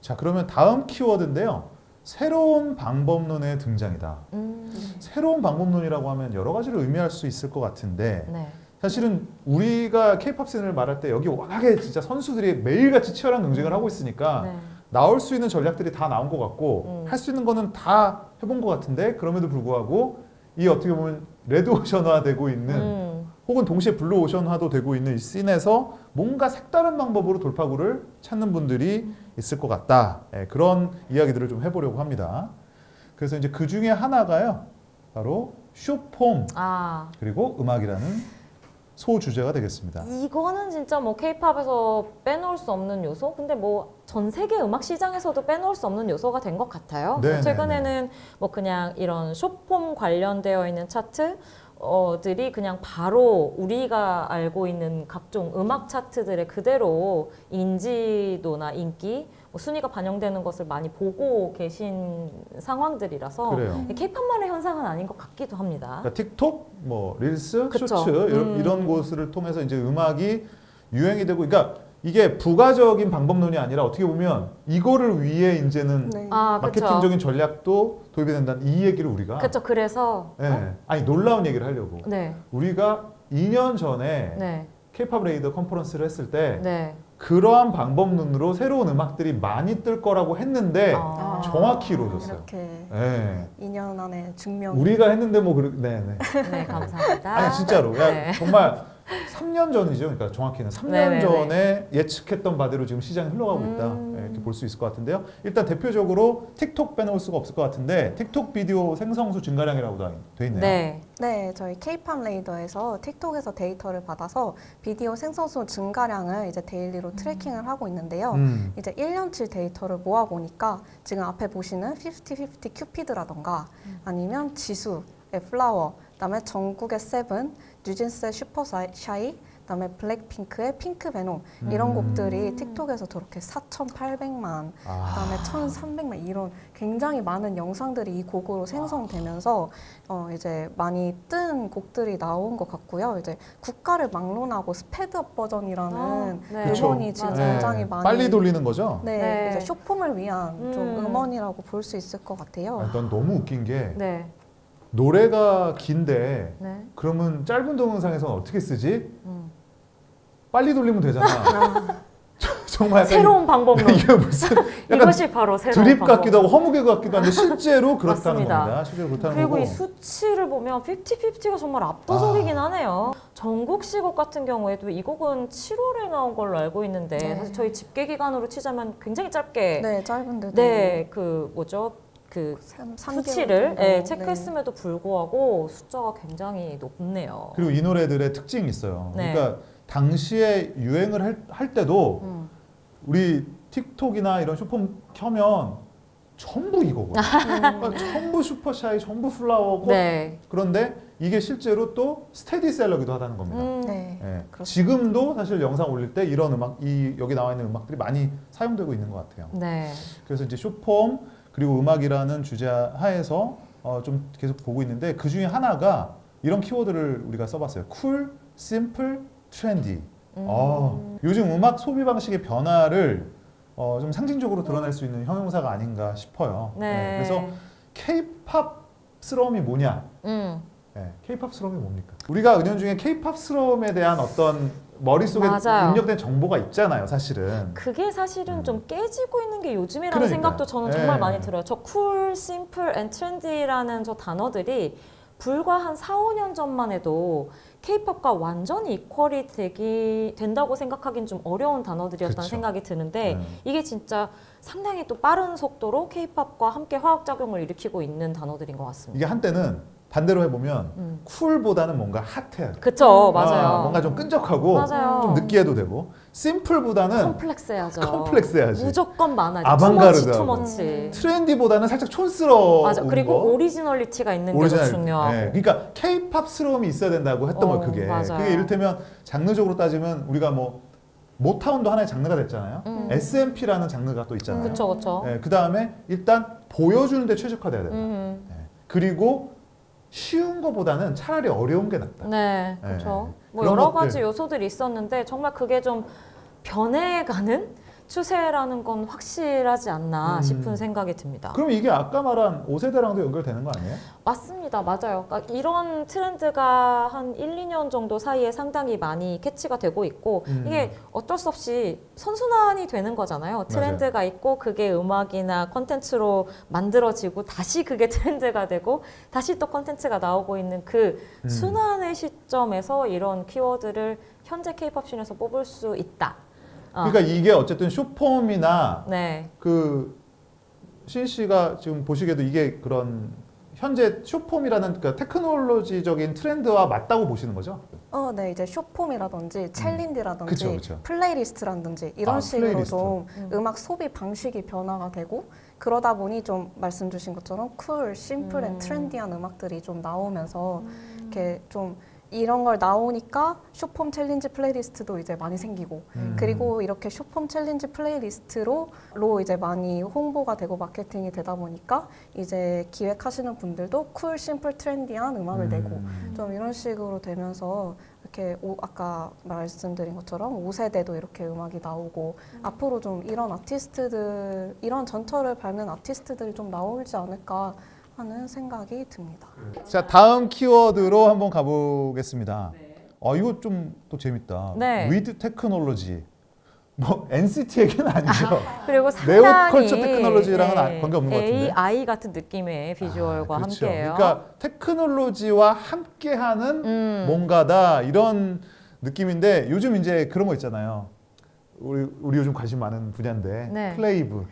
자 그러면 다음 키워드인데요. 새로운 방법론의 등장이다. 새로운 방법론이라고 하면 여러 가지를 의미할 수 있을 것 같은데 네. 사실은 우리가 K-팝 씬을 말할 때 여기 워낙에 진짜 선수들이 매일같이 치열한 경쟁을 하고 있으니까 네. 나올 수 있는 전략들이 다 나온 것 같고 할 수 있는 거는 다 해본 것 같은데 그럼에도 불구하고 이 어떻게 보면 레드오션화되고 있는 혹은 동시에 블루오션화도 되고 있는 이 씬에서 뭔가 색다른 방법으로 돌파구를 찾는 분들이 있을 것 같다. 그런 이야기들을 좀 해보려고 합니다. 그래서 이제 그 중에 하나가요. 바로 숏폼 아, 그리고 음악이라는 소주제가 되겠습니다. 이거는 진짜 뭐 케이팝에서 빼놓을 수 없는 요소? 근데 뭐 전 세계 음악 시장에서도 빼놓을 수 없는 요소가 된 것 같아요. 네, 최근에는 뭐 그냥 이런 숏폼 관련되어 있는 차트 들이 그냥 바로 우리가 알고 있는 각종 음악 차트들의 그대로 인지도나 인기, 뭐 순위가 반영되는 것을 많이 보고 계신 상황들이라서 그래요. 케이팝만의 현상은 아닌 것 같기도 합니다. 그러니까 틱톡, 뭐 릴스, 그쵸. 쇼츠 이런 곳을 통해서 이제 음악이 유행이 되고, 그러니까 이게 부가적인 방법론이 아니라 어떻게 보면 이거를 위해 이제는 네. 마케팅적인 전략도 도입이 된다는 이 얘기를 우리가 그렇죠. 그래서 네. 아니 놀라운 얘기를 하려고 네. 우리가 2년 전에 네. K-팝 레이더 컨퍼런스를 했을 때 네. 그러한 방법론으로 새로운 음악들이 많이 뜰 거라고 했는데 정확히 이루어졌어요. 이렇게 네. 2년 안에 증명. 우리가 했는데 뭐 네네. 네, 감사합니다. 아니 진짜로 야, 네. 정말 3년 전이죠. 그러니까 정확히는 3년 네네네. 전에 예측했던 바대로 지금 시장이 흘러가고 있다. 이렇게 볼 수 있을 것 같은데요. 일단 대표적으로 틱톡 빼놓을 수가 없을 것 같은데 틱톡 비디오 생성수 증가량이라고 돼 있네요. 네. 네, 저희 K-팝 레이더에서 틱톡에서 데이터를 받아서 비디오 생성수 증가량을 이제 데일리로 트래킹을 하고 있는데요. 이제 1년치 데이터를 모아 보니까 지금 앞에 보시는 50-50 큐피드라던가 아니면 지수의 플라워, 그다음에 정국의 세븐, 뉴진스의 슈퍼샤이, 그다음에 블랙핑크의 핑크 베놈 이런 곡들이 틱톡에서 저렇게 4,800만, 그다음에 1,300만 이런 굉장히 많은 영상들이 이 곡으로 생성되면서 이제 많이 뜬 곡들이 나온 것 같고요. 이제 국가를 막론하고 스페드업 버전이라는 네. 음원이 지금 맞아요. 굉장히 많이 빨리 돌리는 거죠? 네, 네. 이제 쇼폼을 위한 좀 음원이라고 볼 수 있을 것 같아요. 아니, 난 너무 웃긴 게 네. 노래가 긴데 네. 그러면 짧은 동영상에서는 어떻게 쓰지? 빨리 돌리면 되잖아. 정말 약간 새로운 방법론. 이게 무슨 약간 이것이 바로 새로운 드립 방법. 같기도 하고 허무개 같기도 한데 실제로 그렇다는 맞습니다. 겁니다. 실제로 그렇다는 그리고 거고. 이 수치를 보면 50-50가 정말 압도적이긴 하네요. 정국 씨 곡 같은 경우에도 이 곡은 7월에 나온 걸로 알고 있는데 네. 사실 저희 집계 기간으로 치자면 굉장히 짧게 네, 짧은데도 그 뭐죠? 그 3개월 수치를 정도. 예, 체크했음에도 불구하고 숫자가 굉장히 높네요. 그리고 이 노래들의 특징이 있어요. 네. 그러니까 당시에 유행을 할 때도 우리 틱톡이나 이런 쇼폼 켜면 전부 이거거든요. 그러니까 전부 슈퍼샤이, 전부 플라워고 네. 그런데 이게 실제로 또 스테디셀러기도 하다는 겁니다. 네. 예. 그렇습니다. 지금도 사실 영상 올릴 때 이런 음악, 여기 나와 있는 음악들이 많이 사용되고 있는 것 같아요. 네. 그래서 이제 쇼폼 그리고 음악이라는 주제 하에서 좀 계속 보고 있는데 그 중에 하나가 이런 키워드를 우리가 써봤어요. 쿨, 심플, 트렌디. 요즘 음악 소비 방식의 변화를 좀 상징적으로 드러낼 수 있는 형용사가 아닌가 싶어요. 네. 그래서 K-팝스러움이 뭐냐? K-팝스러움이 뭡니까? 우리가 은연중에 K-팝스러움에 대한 어떤 머릿속에 맞아요. 입력된 정보가 있잖아요, 사실은. 그게 사실은 좀 깨지고 있는 게 요즘이라는 그러니까요. 생각도 저는 정말 예. 많이 들어요. 저 쿨, 심플, 앤 트렌디라는 저 단어들이 불과 한 4, 5년 전만 해도 K-팝과 완전히 이퀄이 된다고 생각하기는 좀 어려운 단어들이었다는 그쵸. 생각이 드는데 이게 진짜 상당히 또 빠른 속도로 K-팝과 함께 화학작용을 일으키고 있는 단어들인 것 같습니다. 이게 한때는 반대로 해보면 쿨보다는 뭔가 핫해야 돼. 그쵸, 맞아요. 뭔가 좀 끈적하고 맞아요. 좀 느끼해도 되고 심플보다는 컴플렉스해야죠. 컴플렉스해야지. 무조건 많아요. 아방가르드하고. 투머치. 트렌디보다는 살짝 촌스러운 맞아. 그리고 거. 오리지널리티가 있는 게 더 오리지널. 중요하고. 네. 그러니까 K-팝스러움이 있어야 된다고 했던 거예요. 그게. 맞아요. 그게 이를테면 장르적으로 따지면 우리가 뭐 모타운도 하나의 장르가 됐잖아요. S&P라는 장르가 또 있잖아요. 그쵸, 그쵸. 네, 그 다음에 일단 보여주는데 최적화돼야 된다. 네. 그리고 쉬운 거보다는 차라리 어려운 게 낫다. 네, 네. 그렇죠. 뭐 그런 여러 것들. 가지 요소들이 있었는데 정말 그게 좀 변해가는 추세라는 건 확실하지 않나 싶은 생각이 듭니다. 그럼 이게 아까 말한 5세대랑도 연결되는 거 아니에요? 맞습니다. 맞아요. 그러니까 이런 트렌드가 한 1, 2년 정도 사이에 상당히 많이 캐치가 되고 있고 이게 어쩔 수 없이 선순환이 되는 거잖아요. 트렌드가 있고 그게 음악이나 콘텐츠로 만들어지고 다시 그게 트렌드가 되고 다시 또 콘텐츠가 나오고 있는 그 순환의 시점에서 이런 키워드를 현재 K-팝 씬에서 뽑을 수 있다. 그러니까 이게 어쨌든 쇼폼이나 네. 그 신 씨가 지금 보시기에도 이게 그런 현재 쇼폼이라는 그러니까 테크놀로지적인 트렌드와 맞다고 보시는 거죠? 네, 이제 숏폼이라든지 챌린지라든지 그쵸, 그쵸. 플레이리스트라든지 이런 아, 식으로 플레이리스트. 좀 음악 소비 방식이 변화가 되고 그러다 보니 좀 말씀 주신 것처럼 쿨, 심플 앤 트렌디한 음악들이 좀 나오면서 이렇게 좀 이런 걸 나오니까 숏폼 챌린지 플레이리스트도 이제 많이 생기고 그리고 이렇게 숏폼 챌린지 플레이리스트로 이제 많이 홍보가 되고 마케팅이 되다 보니까 이제 기획하시는 분들도 쿨, 심플, 트렌디한 음악을 내고 좀 이런 식으로 되면서 이렇게 아까 말씀드린 것처럼 5세대도 이렇게 음악이 나오고 앞으로 좀 이런 아티스트들, 이런 전철을 밟는 아티스트들이 좀 나오지 않을까 하는 생각이 듭니다. 자, 다음 키워드로 한번 가보겠습니다. 이거 좀 또 재밌다. 네. 위드 테크놀로지. 뭐 NCT 얘기는 아니죠. 그리고 네오 상당히 컬처 테크놀로지랑은 관계 없는 것 같은데. AI 같은 느낌의 비주얼과 그렇죠. 함께해요. 그러니까 테크놀로지와 함께하는 뭔가다 이런 느낌인데 요즘 이제 그런 거 있잖아요. 우리 요즘 관심 많은 분야인데 네. 플레이브,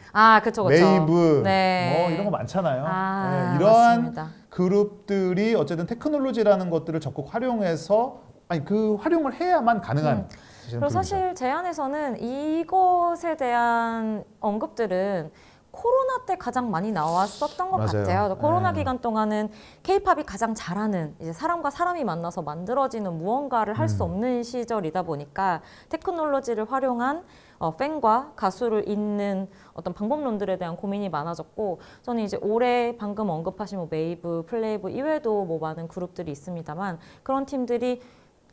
그쵸. 메이브 네. 뭐 이런 거 많잖아요. 네, 이러한 맞습니다. 그룹들이 어쨌든 테크놀로지라는 것들을 적극 활용해서 그 활용을 해야만 가능한 그리고 사실 제 안에서는 이것에 대한 언급들은 코로나 때 가장 많이 나왔었던 것 맞아요. 같아요. 코로나 네. 기간 동안은 K-팝이 가장 잘하는 이제 사람과 사람이 만나서 만들어지는 무언가를 할 수 없는 시절이다 보니까 테크놀로지를 활용한 팬과 가수를 잇는 어떤 방법론들에 대한 고민이 많아졌고 저는 이제 올해 방금 언급하신 뭐 메이브, 플레이브 이외에도 뭐 많은 그룹들이 있습니다만 그런 팀들이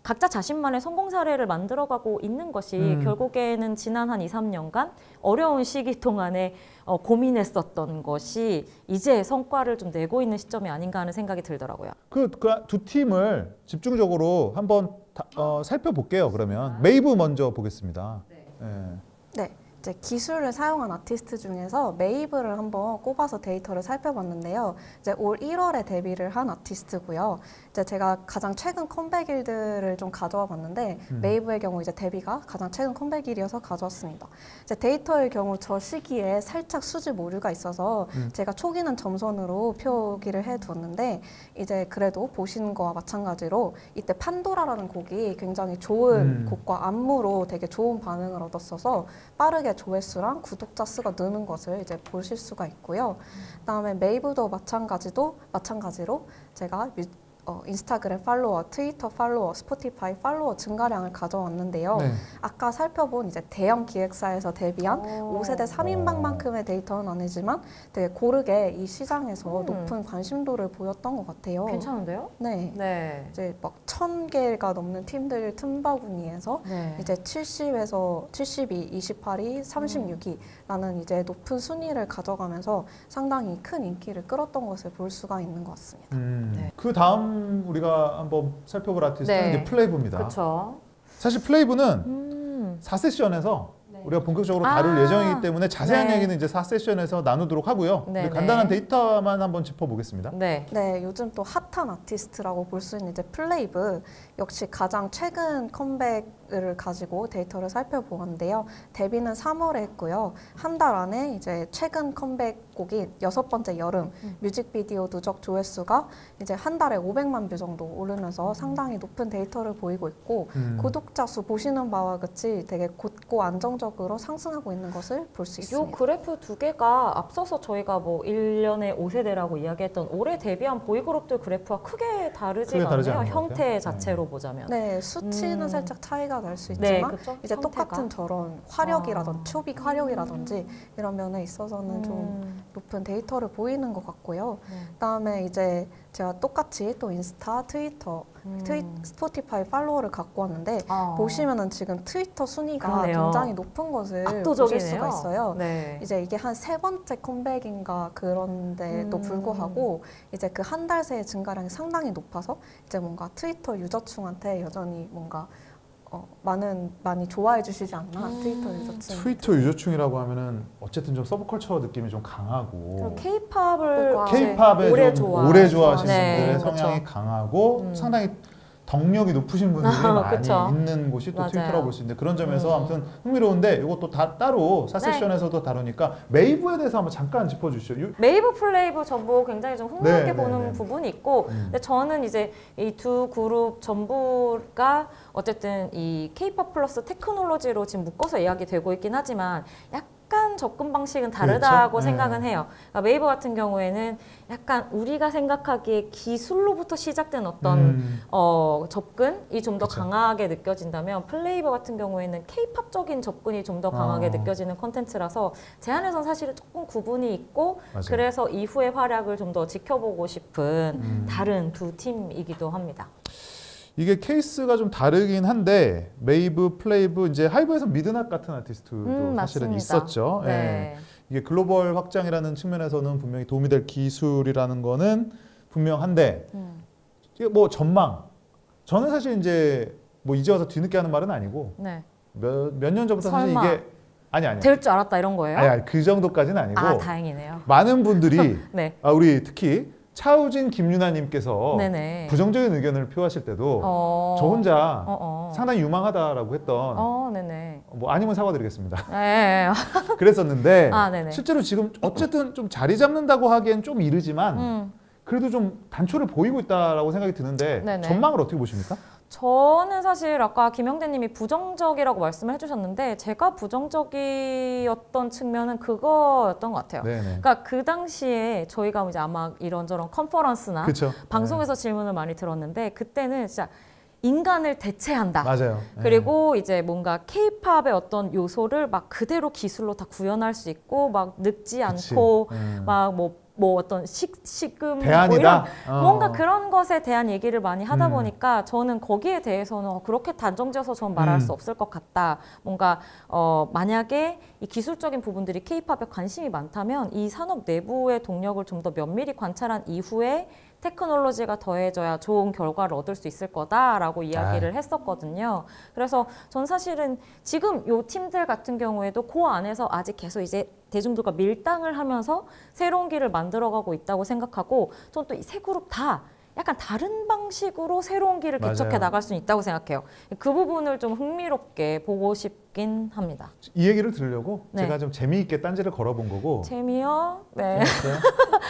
각자 자신만의 성공 사례를 만들어가고 있는 것이 결국에는 지난 한 2, 3년간 어려운 시기 동안에 고민했었던 것이 이제 성과를 좀 내고 있는 시점이 아닌가 하는 생각이 들더라고요. 그 두 팀을 집중적으로 한번 살펴볼게요. 그러면 메이브 먼저 보겠습니다. 네, 이제 기술을 사용한 아티스트 중에서 메이브를 한번 꼽아서 데이터를 살펴봤는데요. 이제 올 1월에 데뷔를 한 아티스트고요. 이제 제가 가장 최근 컴백일들을 좀 가져와 봤는데 메이브의 경우 이제 데뷔가 가장 최근 컴백일이어서 가져왔습니다. 이제 데이터의 경우 저 시기에 살짝 수집 오류가 있어서 제가 초기는 점선으로 표기를 해두었는데 이제 그래도 보신 거와 마찬가지로 이때 판도라라는 곡이 굉장히 좋은 곡과 안무로 되게 좋은 반응을 얻었어서 빠르게 조회수랑 구독자 수가 느는 것을 이제 보실 수가 있고요. 그다음에 메이브도 마찬가지로 제가 인스타그램 팔로워, 트위터 팔로워, 스포티파이 팔로워 증가량을 가져왔는데요. 네. 아까 살펴본 이제 대형 기획사에서 데뷔한 5세대 3인방만큼의 데이터는 아니지만 되게 고르게 이 시장에서 높은 관심도를 보였던 것 같아요. 괜찮은데요? 네. 네. 이제 막 1000개가 넘는 팀들 틈바구니에서 네. 이제 70에서 72, 28위, 36위라는 이제 높은 순위를 가져가면서 상당히 큰 인기를 끌었던 것을 볼 수가 있는 것 같습니다. 네. 그 다음 우리가 한번 살펴볼 아티스트는 네. 이제 플레이브입니다. 그렇죠. 사실 플레이브는 4세션에서 우리가 본격적으로 다룰 예정이기 때문에 자세한 네. 얘기는 이제 4세션에서 나누도록 하고요. 네, 간단한 네. 데이터만 한번 짚어보겠습니다. 네. 네, 요즘 또 핫한 아티스트라고 볼 수 있는 이제 플레이브 역시 가장 최근 컴백을 가지고 데이터를 살펴보았는데요. 데뷔는 3월에 했고요. 한 달 안에 이제 최근 컴백곡인 6번째 여름 뮤직비디오 누적 조회수가 이제 한 달에 500만 뷰 정도 오르면서 상당히 높은 데이터를 보이고 있고 구독자 수 보시는 바와 같이 되게 곧고 안정적으로 상승하고 있는 것을 볼 수 이 있습니다. 그래프 두 개가 앞서서 저희가 뭐 1년에 5세대라고 이야기했던 올해 데뷔한 보이그룹들 그래프와 크게 다르지가 다르지 않네요. 않은 것 형태 같아요. 자체로 보자면. 네, 수치는 살짝 차이가 날 수 네, 있지만 그쵸? 이제 형태가. 똑같은 저런 화력이라든지 초빅 화력이라든지 이런 면에 있어서는 좀 높은 데이터를 보이는 것 같고요. 그다음에 이제 제가 똑같이 또 인스타, 트위터, 스포티파이 팔로워를 갖고 왔는데 보시면은 지금 트위터 순위가 그러네요. 굉장히 높은 것을 보실 압도적이네요. 수가 있어요. 네. 이제 이게 한 3번째 컴백인가 그런데도 불구하고 이제 그 한 달 새의 증가량이 상당히 높아서 이제 뭔가 트위터 유저층한테 여전히 뭔가 많이 좋아해 주시지 않나 트위터 유저층. 트위터 유저층이라고 하면은 어쨌든 좀 서브컬처 느낌이 좀 강하고 K-팝을 그러니까 K-팝에 오래 좀 오래 좋아하시는 네, 분들의 성향이 그쵸. 강하고 상당히 덕력이 높으신 분들이 많이 그쵸. 있는 곳이 또 맞아요. 트위터라고 볼 수 있는데 그런 점에서 아무튼 흥미로운데 이것도 다 따로 사세션에서도 다루니까 메이브에 대해서 한번 잠깐 짚어주시죠. 메이브 플레이브 전부 굉장히 좀 흥미롭게 네, 보는 네, 네. 부분이 있고 근데 저는 이제 이 두 그룹 전부가 어쨌든 이 K-팝 플러스 테크놀로지로 지금 묶어서 이야기되고 있긴 하지만 약간 접근 방식은 다르다고 그렇죠? 생각은 네. 해요. 그러니까 메이브 같은 경우에는 약간 우리가 생각하기에 기술로부터 시작된 어떤 접근이 좀 더 그쵸. 강하게 느껴진다면 플레이버 같은 경우에는 K-팝적인 접근이 좀 더 강하게 느껴지는 콘텐츠라서 제 안에서는 사실은 조금 구분이 있고 맞아요. 그래서 이후의 활약을 좀 더 지켜보고 싶은 다른 두 팀이기도 합니다. 이게 케이스가 좀 다르긴 한데 메이브, 플레이브 이제 하이브에서 미드낫 같은 아티스트도 사실은 맞습니다. 있었죠. 예. 네. 이게 글로벌 확장이라는 측면에서는 분명히 도움이 될 기술이라는 거는 분명한데 이게 뭐 전망 저는 사실 이제 뭐 이제 와서 뒤늦게 하는 말은 아니고 네. 몇 년 전부터 사실 설마. 이게 아니 될 줄 알았다 이런 거예요? 아니 그 정도까지는 아니고 아, 다행이네요. 많은 분들이 네. 우리 특히 차우진 김유나님께서 네네. 부정적인 의견을 표하실 때도 저 혼자 상당히 유망하다라고 했던 네네. 뭐 아니면 사과드리겠습니다. 네. 그랬었는데 네네. 실제로 지금 어쨌든 좀 자리 잡는다고 하기엔 좀 이르지만 그래도 좀 단초를 보이고 있다라고 생각이 드는데 네네. 전망을 어떻게 보십니까? 저는 사실 아까 김영대님이 부정적이라고 말씀을 해주셨는데 제가 부정적이었던 측면은 그거였던 것 같아요. 네네. 그러니까 그 당시에 저희가 이제 아마 이런저런 컨퍼런스나 그쵸. 방송에서 질문을 많이 들었는데 그때는 진짜 인간을 대체한다. 맞아요. 그리고 이제 뭔가 K-팝의 어떤 요소를 막 그대로 기술로 다 구현할 수 있고 막 늙지 그치. 않고 막 뭐 어떤 식음 대안이다. 뭐 이런 뭔가 그런 것에 대한 얘기를 많이 하다 보니까 저는 거기에 대해서는 그렇게 단정지어서 전 말할 수 없을 것 같다. 뭔가 만약에 이 기술적인 부분들이 K-팝에 관심이 많다면 이 산업 내부의 동력을 좀 더 면밀히 관찰한 이후에 테크놀로지가 더해져야 좋은 결과를 얻을 수 있을 거다라고 이야기를 했었거든요. 그래서 전 사실은 지금 요 팀들 같은 경우에도 그 안에서 아직 계속 이제 대중들과 밀당을 하면서 새로운 길을 만들어가고 있다고 생각하고 전 또 이 세 그룹 다 약간 다른 방식으로 새로운 길을 개척해 맞아요. 나갈 수 있다고 생각해요. 그 부분을 좀 흥미롭게 보고 싶긴 합니다. 이 얘기를 들으려고 네. 제가 좀 재미있게 딴지를 걸어본 거고 재미요? 네. 재밌어요?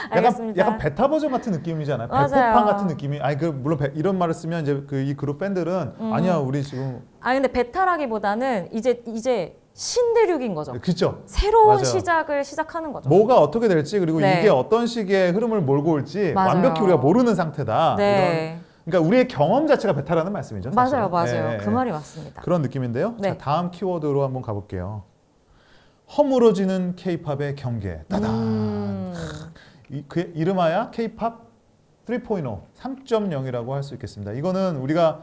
알겠습니다. 약간 베타 버전 같은 느낌이잖아요. 맞아요. 백호판 같은 느낌이. 아니 물론 이런 말을 쓰면 이제 이 그룹 팬들은 아니야 우리 지금 근데 베타라기보다는 이제 신대륙인 거죠. 그죠. 새로운 맞아요. 시작을 시작하는 거죠. 뭐가 어떻게 될지 그리고 네. 이게 어떤 식의 흐름을 몰고 올지 맞아요. 완벽히 우리가 모르는 상태다. 네. 그러니까 우리의 경험 자체가 베타라는 말씀이죠. 사실은. 맞아요. 네. 그 말이 맞습니다. 그런 느낌인데요. 네. 자, 다음 키워드로 한번 가볼게요. 허물어지는 K-팝의 경계. 따단. 그 이름하여 K-팝 3.0, 3.0이라고 할 수 있겠습니다. 이거는 우리가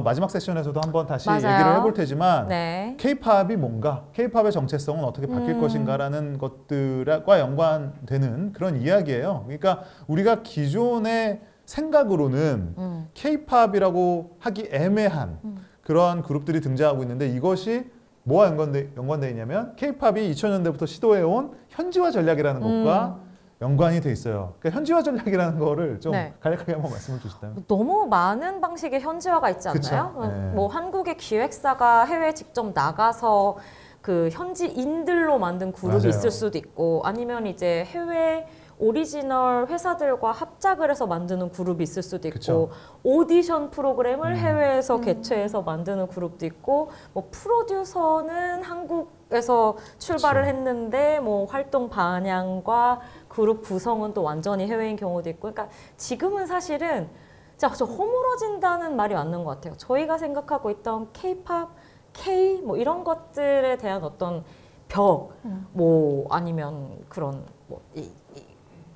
마지막 세션에서도 한번 다시 맞아요. 얘기를 해볼 테지만 네. K-팝이 뭔가, K-팝의 정체성은 어떻게 바뀔 것인가라는 것들과 연관되는 그런 이야기예요. 그러니까 우리가 기존의 생각으로는 K-팝이라고 하기 애매한 그러한 그룹들이 등장하고 있는데 이것이 뭐와 연관돼 있냐면 K-팝이 2000년대부터 시도해온 현지화 전략이라는 것과 연관이 돼 있어요. 그러니까 현지화 전략이라는 거를 좀 네. 간략하게 한번 말씀을 주시다면. 너무 많은 방식의 현지화가 있지 않나요? 그쵸. 네. 뭐 한국의 기획사가 해외에 직접 나가서 그 현지인들로 만든 그룹이 맞아요. 있을 수도 있고 아니면 이제 해외 오리지널 회사들과 합작을 해서 만드는 그룹이 있을 수도 있고 그쵸. 오디션 프로그램을 해외에서 개최해서 만드는 그룹도 있고 뭐 프로듀서는 한국에서 출발을 그쵸. 했는데 뭐 활동 방향과 그룹 구성은 또 완전히 해외인 경우도 있고 그러니까 지금은 사실은 진짜 저 허물어진다는 말이 맞는 것 같아요. 저희가 생각하고 있던 K-팝, K 뭐 이런 것들에 대한 어떤 벽, 뭐 아니면 그런 뭐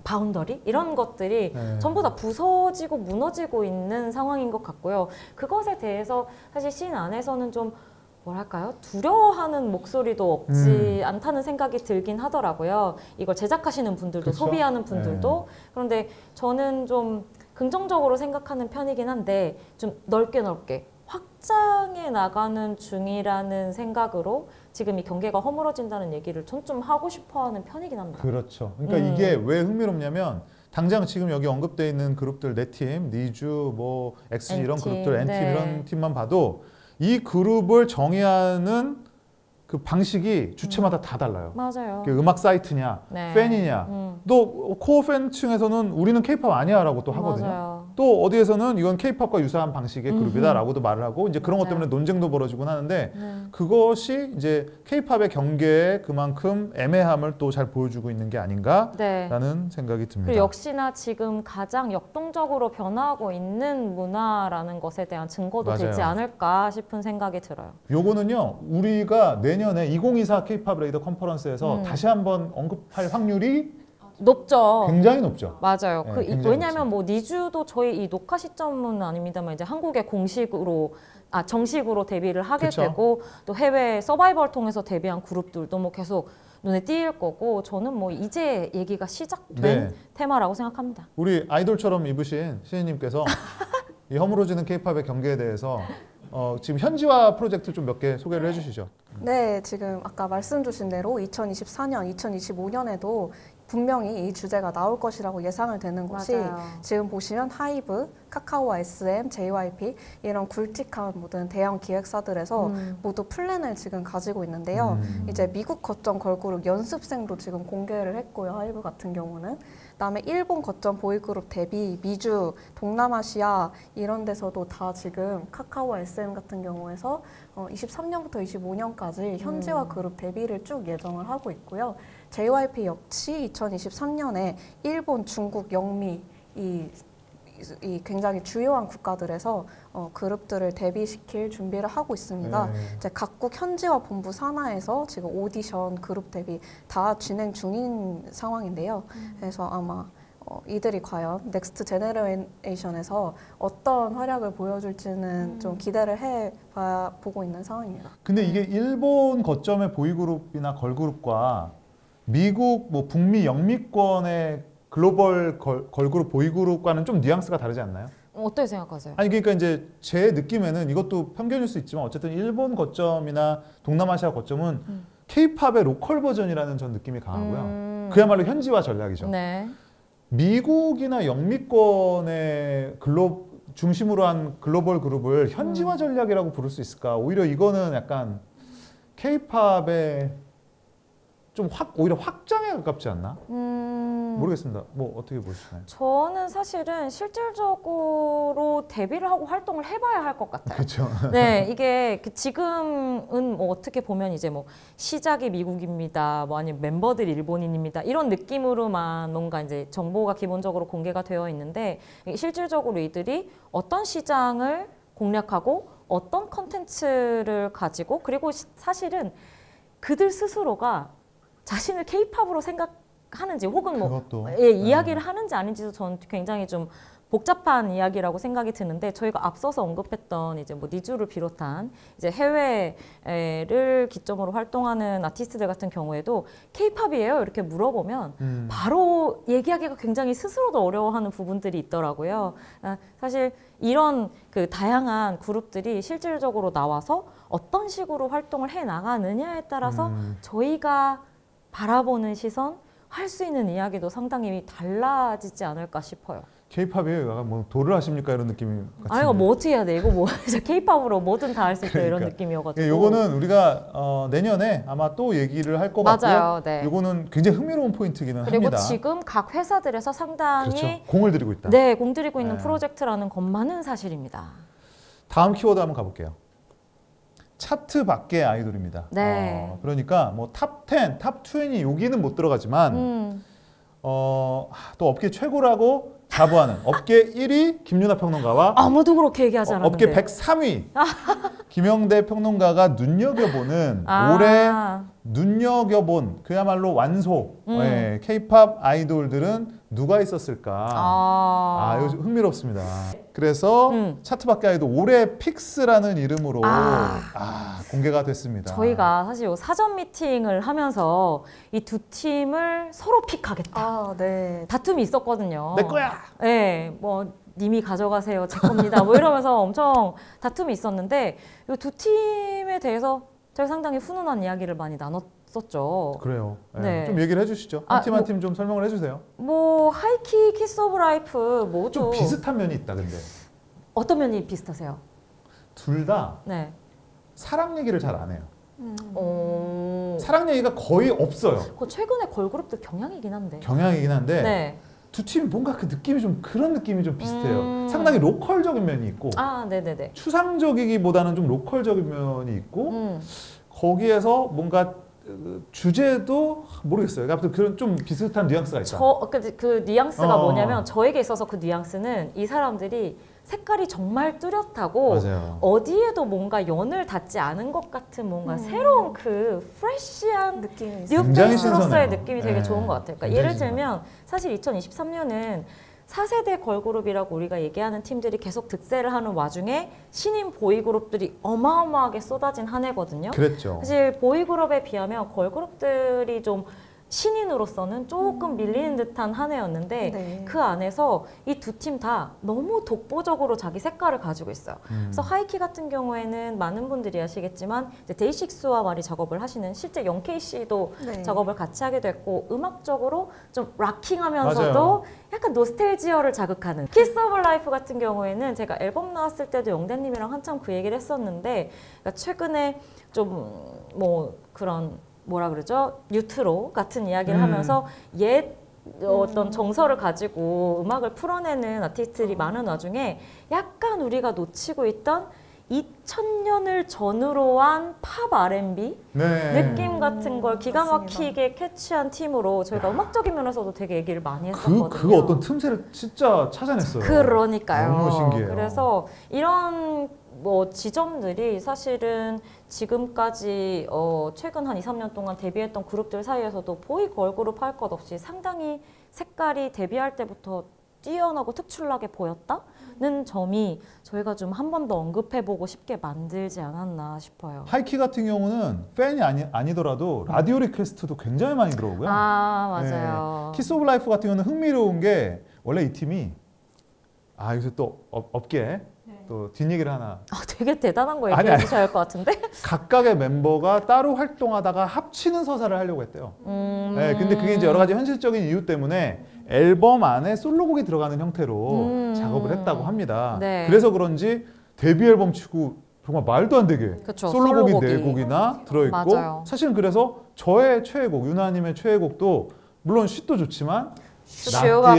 바운더리 이런 것들이 네. 전부 다 부서지고 무너지고 있는 상황인 것 같고요. 그것에 대해서 사실 씬 안에서는 좀 뭐랄까요? 두려워하는 목소리도 없지 않다는 생각이 들긴 하더라고요. 이걸 제작하시는 분들도 그쵸? 소비하는 분들도 그런데 저는 좀 긍정적으로 생각하는 편이긴 한데 좀 넓게 확장해 나가는 중이라는 생각으로 지금 이 경계가 허물어진다는 얘기를 전 좀 하고 싶어하는 편이긴 합니다. 그렇죠. 그러니까 이게 왜 흥미롭냐면 당장 지금 여기 언급되어 있는 그룹들 네 팀, 니쥬, 뭐 엑스지 이런 N팀, 그룹들, N팀 네. 이런 팀만 봐도 이 그룹을 정의하는 그 방식이 주체마다 다 달라요. 맞아요. 그 음악 사이트냐, 네. 팬이냐. 또 코어 팬층에서는 우리는 케이팝 아니야라고 또 하거든요. 맞아요. 또 어디에서는 이건 케이팝과 유사한 방식의 그룹이다라고도 말을 하고 이제 그런 것 맞아요. 때문에 논쟁도 벌어지곤 하는데 네. 그것이 이제 케이팝의 경계에 그만큼 애매함을 또 잘 보여주고 있는 게 아닌가라는 네. 생각이 듭니다. 그리고 역시나 지금 가장 역동적으로 변화하고 있는 문화라는 것에 대한 증거도 맞아요. 되지 않을까 싶은 생각이 들어요. 요거는요 우리가 내년에 2024 케이팝 레이더 컨퍼런스에서 다시 한번 언급할 확률이 높죠. 굉장히 높죠. 맞아요. 네, 그 굉장히 왜냐하면 뭐 니쥬도 저희 이 녹화 시점은 아닙니다만 이제 한국에 공식으로 정식으로 데뷔를 하게 그쵸. 되고 또 해외 서바이벌 통해서 데뷔한 그룹들도 뭐 계속 눈에 띄일 거고 저는 뭐 이제 얘기가 시작된 네. 테마라고 생각합니다. 우리 아이돌처럼 입으신 시인님께서 이 허물어지는 케이팝의 경계에 대해서 지금 현지화 프로젝트 좀 몇 개 소개를 해주시죠. 네, 지금 아까 말씀 주신 대로 2024년, 2025년에도 분명히 이 주제가 나올 것이라고 예상을 되는 곳이 맞아요. 지금 보시면 하이브, 카카오 SM, JYP 이런 굵직한 모든 대형 기획사들에서 모두 플랜을 지금 가지고 있는데요. 이제 미국 거점 걸그룹 연습생도 지금 공개를 했고요. 하이브 같은 경우는. 그다음에 일본 거점 보이그룹 데뷔, 미주, 동남아시아 이런 데서도 다 지금 카카오 SM 같은 경우에서 23년부터 25년까지 현지화 그룹 데뷔를 쭉 예정을 하고 있고요. JYP 역시 2023년에 일본, 중국, 영미 이 굉장히 주요한 국가들에서 그룹들을 데뷔시킬 준비를 하고 있습니다. 네. 이제 각국 현지화 본부 산하에서 지금 오디션, 그룹 데뷔 다 진행 중인 상황인데요. 그래서 아마 이들이 과연 넥스트 제네레이션에서 어떤 활약을 보여줄지는 좀 기대를 보고 있는 상황입니다. 근데 이게 일본 거점의 보이그룹이나 걸그룹과 미국 뭐 북미 영미권의 글로벌 걸그룹 보이그룹과는 좀 뉘앙스가 다르지 않나요? 어떻게 생각하세요? 아니 그러니까 이제 제 느낌에는 이것도 편견일 수 있지만 어쨌든 일본 거점이나 동남아시아 거점은 케이팝의 로컬 버전이라는 전 느낌이 강하고요. 그야말로 현지화 전략이죠. 네. 미국이나 영미권의 중심으로 한 글로벌 그룹을 현지화 전략이라고 부를 수 있을까? 오히려 이거는 약간 케이팝의 좀 오히려 확장에 가깝지 않나? 모르겠습니다. 뭐 어떻게 보시나요? 저는 사실은 실질적으로 데뷔를 하고 활동을 해봐야 할 것 같아요. 그렇죠. 네, 이게 지금은 뭐 어떻게 보면 이제 뭐 시작이 미국입니다, 뭐 아니면 멤버들이 일본인입니다 이런 느낌으로만 뭔가 이제 정보가 기본적으로 공개가 되어 있는데 실질적으로 이들이 어떤 시장을 공략하고 어떤 컨텐츠를 가지고 그리고 사실은 그들 스스로가 자신을 케이팝으로 생각하는지 혹은 뭐 이야기를 하는지 아닌지도 저는 굉장히 좀 복잡한 이야기라고 생각이 드는데 저희가 앞서서 언급했던 이제 뭐 니쥬를 비롯한 이제 해외를 기점으로 활동하는 아티스트들 같은 경우에도 케이팝이에요 이렇게 물어보면 바로 얘기하기가 굉장히 스스로도 어려워하는 부분들이 있더라고요. 사실 이런 그 다양한 그룹들이 실질적으로 나와서 어떤 식으로 활동을 해 나가느냐에 따라서 저희가 바라보는 시선, 할 수 있는 이야기도 상당히 달라지지 않을까 싶어요. 케이팝이에요? 약간 뭐 도를 하십니까 이런 느낌이 같은데. 아니 뭐 어떻게 해야 돼? 이거 뭐 케이팝으로 뭐든 다 할 수 있다 그러니까. 이런 느낌이어가지고. 예, 요거는 우리가 내년에 아마 또 얘기를 할 것 같고요. 맞아요. 네. 요거는 굉장히 흥미로운 포인트기는 그리고 합니다. 지금 각 회사들에서 상당히 그렇죠. 공을 들이고 있다. 네, 공들이고 있는 네. 프로젝트라는 것만은 사실입니다. 다음 키워드 한번 가볼게요. 차트 밖의 아이돌입니다. 네. 그러니까 뭐 탑 10, 탑 20 여기는 못 들어가지만 또 업계 최고라고 자부하는 업계 1위 김유나 평론가와 아무도 그렇게 얘기하지 않았는데. 업계 103위 김영대 평론가가 눈여겨보는 올해 그야말로 완소 K-팝 아이돌들은 누가 있었을까? 요즘 흥미롭습니다. 그래서 차트 밖의 아이돌 올해 픽스라는 이름으로 공개가 됐습니다. 저희가 사실 요 사전 미팅을 하면서 이 두 팀을 서로 픽하겠다. 네. 다툼이 있었거든요. 내 거야. 네, 뭐 님이 가져가세요, 제 겁니다. 뭐 이러면서 엄청 다툼이 있었는데 이 두 팀에 대해서 저희 상당히 훈훈한 이야기를 많이 나눴었죠. 그래요. 네. 네. 좀 얘기를 해주시죠. 아, 한 팀 한 팀 좀 설명을 해주세요. 뭐 하이키, 키스 오브 라이프 모두 좀 비슷한 면이 있다 근데 어떤 면이 비슷하세요? 둘 다 네. 사랑 얘기를 잘 안 해요. 사랑 얘기가 거의 없어요. 그 최근에 걸그룹들 경향이긴 한데. 경향이긴 한데 네. 두 팀이 뭔가 그 느낌이 좀 그런 느낌이 좀 비슷해요. 상당히 로컬적인 면이 있고 아, 네네네. 추상적이기보다는 좀 로컬적인 면이 있고 거기에서 뭔가 주제도 모르겠어요. 아무튼 그런 좀 비슷한 뉘앙스가 있다. 그 뉘앙스가 뭐냐면 저에게 있어서 그 뉘앙스는 이 사람들이 색깔이 정말 뚜렷하고 맞아요. 어디에도 뭔가 연을 닿지 않은 것 같은 뭔가 새로운 그 프레시한 느낌이 뉴 굉장히 페이스로서의 신선해요. 느낌이 되게 네. 좋은 것 같아요. 그러니까 굉장히 예를 들면 사실 2023년은 4세대 걸그룹이라고 우리가 얘기하는 팀들이 계속 득세를 하는 와중에 신인 보이그룹들이 어마어마하게 쏟아진 한 해거든요. 그랬죠. 사실 보이그룹에 비하면 걸그룹들이 좀 신인으로서는 조금 밀리는 듯한 한 해였는데 네. 그 안에서 이 두 팀 다 너무 독보적으로 자기 색깔을 가지고 있어요. 그래서 하이키 같은 경우에는 많은 분들이 아시겠지만 이제 데이식스와 많이 작업을 하시는 실제 영케이 씨도 네. 작업을 같이 하게 됐고 음악적으로 좀 락킹하면서도 맞아요. 약간 노스텔지어를 자극하는 키스 오브 라이프 같은 경우에는 제가 앨범 나왔을 때도 영대님이랑 한참 그 얘기를 했었는데 그러니까 최근에 좀 뭐 그런 뭐라 그러죠? 뉴트로 같은 이야기를 하면서 옛 어떤 정서를 가지고 음악을 풀어내는 아티스트들이 많은 와중에 약간 우리가 놓치고 있던 2000년을 전후로 한 팝 R&B 네. 느낌 같은 걸 기가 맞습니다. 막히게 캐치한 팀으로 저희가 음악적인 면에서도 되게 얘기를 많이 했었거든요. 그거 어떤 틈새를 진짜 찾아냈어요. 그러니까요. 너무 신기해요. 그래서 이런 뭐 지점들이 사실은 지금까지 최근 한 2, 3년 동안 데뷔했던 그룹들 사이에서도 보이 걸그룹 할 것 없이 상당히 색깔이 데뷔할 때부터 뛰어나고 특출나게 보였다는 점이 저희가 좀 한 번 더 언급해보고 싶게 만들지 않았나 싶어요. 하이키 같은 경우는 팬이 아니더라도 라디오 리퀘스트도 굉장히 많이 들어오고요. 아, 맞아요. 네. 키스 오브 라이프 같은 경우는 흥미로운 게 원래 이 팀이 여기서 또 업계 또 뒷얘기를 하나 되게 대단한 거 아니, 얘기해 아니. 주셔야 할 것 같은데? 각각의 멤버가 따로 활동하다가 합치는 서사를 하려고 했대요. 네, 근데 그게 이제 여러 가지 현실적인 이유 때문에 앨범 안에 솔로곡이 들어가는 형태로 작업을 했다고 합니다. 네. 그래서 그런지 데뷔 앨범 치고 정말 말도 안 되게 그쵸, 솔로곡이 솔로곡이. 4곡이나 들어있고 맞아요. 사실은 그래서 저의 최애곡, 유나님의 최애곡도 물론 쉿도 좋지만 슈가콜.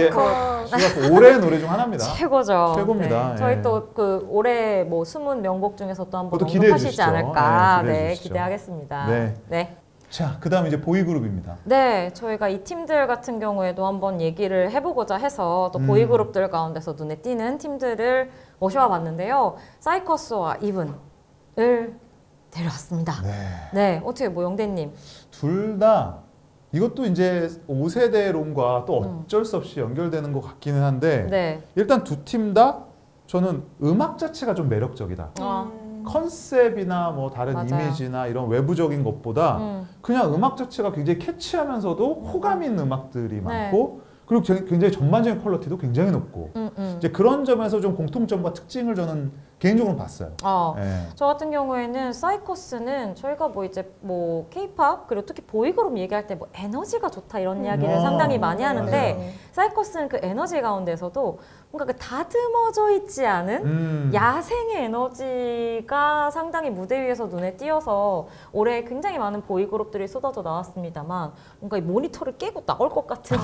슈가콜 올해의 노래 중 하나입니다. 최고죠. 최고입니다. 네. 저희 예. 또 그 올해 뭐 숨은 명곡 중에서 또 한번 그것도 기대해 언급하시지 주시죠. 않을까. 네, 기대해 네, 주시죠. 기대하겠습니다. 네. 네. 자, 그다음 이제 보이그룹입니다. 네, 저희가 이 팀들 같은 경우에도 한번 얘기를 해보고자 해서 또 보이그룹들 가운데서 눈에 띄는 팀들을 모셔와 봤는데요. 사이커스와 이븐을 데려왔습니다. 네. 네, 어떻게 뭐 영대님. 둘 다 이것도 이제 5세대론과 또 어쩔 수 없이 연결되는 것 같기는 한데 네. 일단 두 팀 다 저는 음악 자체가 좀 매력적이다. 컨셉이나 뭐 다른 맞아요. 이미지나 이런 외부적인 것보다 그냥 음악 자체가 굉장히 캐치하면서도 호감 있는 음악들이 네. 많고 그리고 굉장히 전반적인 퀄리티도 굉장히 높고 이제 그런 점에서 좀 공통점과 특징을 저는 개인적으로 봤어요. 예. 저 같은 경우에는 사이커스는 저희가 뭐 이제 뭐 케이팝 그리고 특히 보이그룹 얘기할 때 뭐 에너지가 좋다 이런 이야기를 상당히 많이 하는데 맞아요. 사이커스는 그 에너지 가운데서도 뭔가 그 다듬어져 있지 않은 야생의 에너지가 상당히 무대 위에서 눈에 띄어서 올해 굉장히 많은 보이그룹들이 쏟아져 나왔습니다만 뭔가 이 모니터를 깨고 나올 것 같은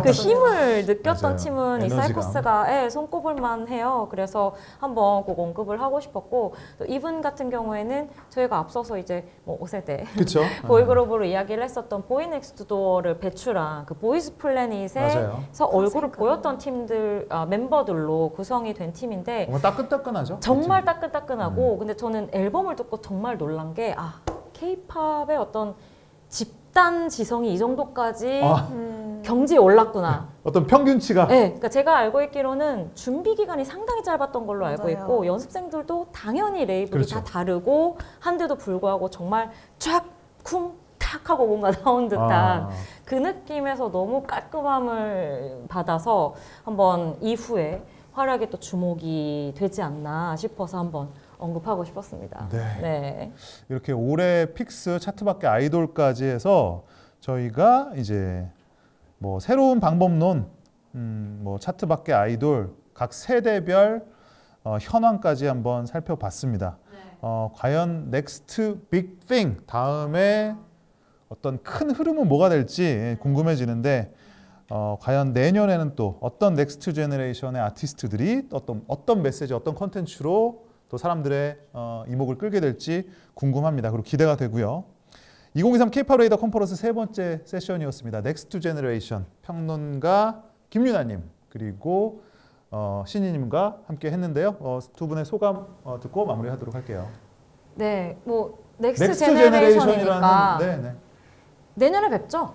그 힘을 느꼈던 맞아요. 팀은 이 에너지감. 사이커스가 손꼽을만 해요. 그래서 한번 꼭 언급을 하고 싶었고 또 이분 같은 경우에는 저희가 앞서서 이제 뭐 5세대 그렇죠. 보이그룹으로 이야기를 했었던 보이넥스트도어를 배출한 그 보이즈 플래닛에서 맞아요. 얼굴을 보였던 팀들 멤버들로 구성이 된 팀인데 정말 따끈따끈하죠. 정말 그 팀. 따끈따끈하고 근데 저는 앨범을 듣고 정말 놀란 게 K-팝의 어떤 집단 지성이 이 정도까지 경지에 올랐구나. 어떤 평균치가 네, 그러니까 제가 알고 있기로는 준비 기간이 상당히 짧았던 걸로 알고 맞아요. 있고 연습생들도 당연히 레이블이 그렇죠. 다 다르고 한데도 불구하고 정말 쫙 쿵 탁 하고 뭔가 나온 듯한 그 느낌에서 너무 깔끔함을 받아서 한번 이후에 활약에 또 주목이 되지 않나 싶어서 한번 언급하고 싶었습니다. 네. 네. 이렇게 올해 픽스 차트 밖의 아이돌까지 해서 저희가 이제 뭐 새로운 방법론, 뭐 차트 밖의 아이돌 각 세대별 현황까지 한번 살펴봤습니다. 과연 넥스트 빅 띵 다음에 어떤 큰 흐름은 뭐가 될지 궁금해지는데 과연 내년에는 또 어떤 넥스트 제너레이션의 아티스트들이 어떤 메시지, 어떤 컨텐츠로 또 사람들의 이목을 끌게 될지 궁금합니다. 그리고 기대가 되고요. 2023 K-POP 레이더 컨퍼런스 세 번째 세션이었습니다. 넥스트 제너레이션 평론가 김유나님 그리고 신희님과 함께 했는데요. 두 분의 소감 듣고 마무리하도록 할게요. 네, 뭐 넥스트 제너레이션이니까 네. 내년에 뵙죠.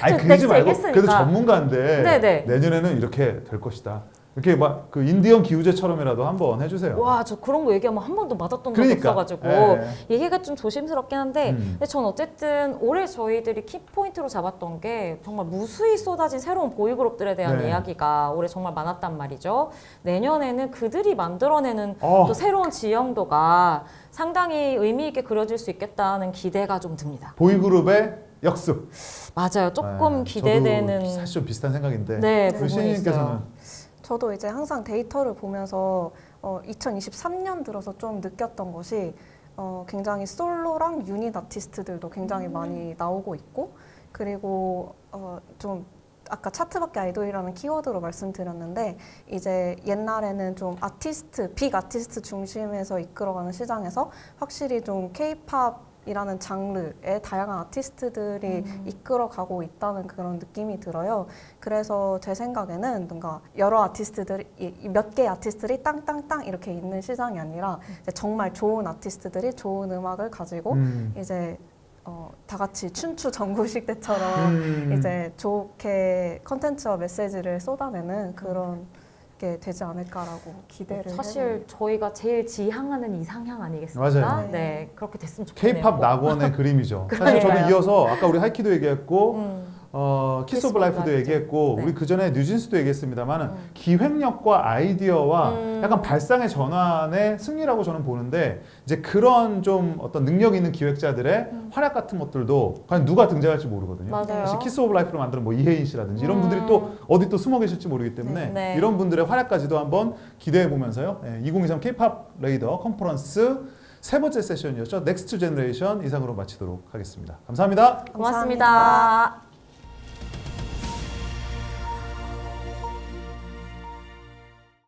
아니 그러지 말고 얘기했으니까. 그래도 전문가인데 네네. 내년에는 이렇게 될 것이다. 이렇게 막 그 인디언 기우제처럼이라도 한번 해주세요. 와, 저 그런 거 얘기하면 한 번도 맞았던 적이 그러니까. 없어가지고 예. 얘기가 좀 조심스럽긴 한데 근데 전 어쨌든 올해 저희들이 키포인트로 잡았던 게 정말 무수히 쏟아진 새로운 보이그룹들에 대한 네. 이야기가 올해 정말 많았단 말이죠. 내년에는 그들이 만들어내는 또 새로운 지형도가 상당히 의미 있게 그려질 수 있겠다는 기대가 좀 듭니다. 보이그룹의 역습. 맞아요. 조금 기대되는. 저도 사실 좀 비슷한 생각인데. 네, 우리 부분이 신희님께서는 있어요. 저도 이제 항상 데이터를 보면서 2023년 들어서 좀 느꼈던 것이 굉장히 솔로랑 유닛 아티스트들도 굉장히 많이 나오고 있고 그리고 좀 아까 차트 밖의 아이돌이라는 키워드로 말씀드렸는데 이제 옛날에는 좀 빅 아티스트 중심에서 이끌어가는 시장에서 확실히 좀 K-POP 이라는 장르의 다양한 아티스트들이 이끌어가고 있다는 그런 느낌이 들어요. 그래서 제 생각에는 뭔가 여러 아티스트들이 몇 개의 아티스트들이 땅땅땅 이렇게 있는 시장이 아니라 이제 정말 좋은 아티스트들이 좋은 음악을 가지고 이제 다 같이 춘추 전국식 때처럼 이제 좋게 컨텐츠와 메시지를 쏟아내는 그런 게 되지 않을까라고 기대를 사실 해봅니다. 저희가 제일 지향하는 이상향 아니겠습니까? 맞아요. 네, 그렇게 됐으면 좋겠네요. K-POP 낙원의 그림이죠. 사실 저도 그러니까요. 이어서 아까 우리 하이키도 얘기했고 키스 오브 라이프도 라이프죠. 얘기했고 네. 우리 그 전에 뉴진스도 얘기했습니다만은 기획력과 아이디어와 약간 발상의 전환의 승리라고 저는 보는데 이제 그런 좀 어떤 능력 있는 기획자들의 활약 같은 것들도 과연 누가 등장할지 모르거든요. 맞아요. 사실 키스 오브 라이프를 만드는 뭐 이혜인 씨라든지 이런 분들이 또 어디 또 숨어 계실지 모르기 때문에 네. 이런 분들의 활약까지도 한번 기대해 보면서요. 2023 K-POP 레이더 컨퍼런스 세 번째 세션이었죠. 넥스트 제너레이션 이상으로 마치도록 하겠습니다. 감사합니다. 고맙습니다.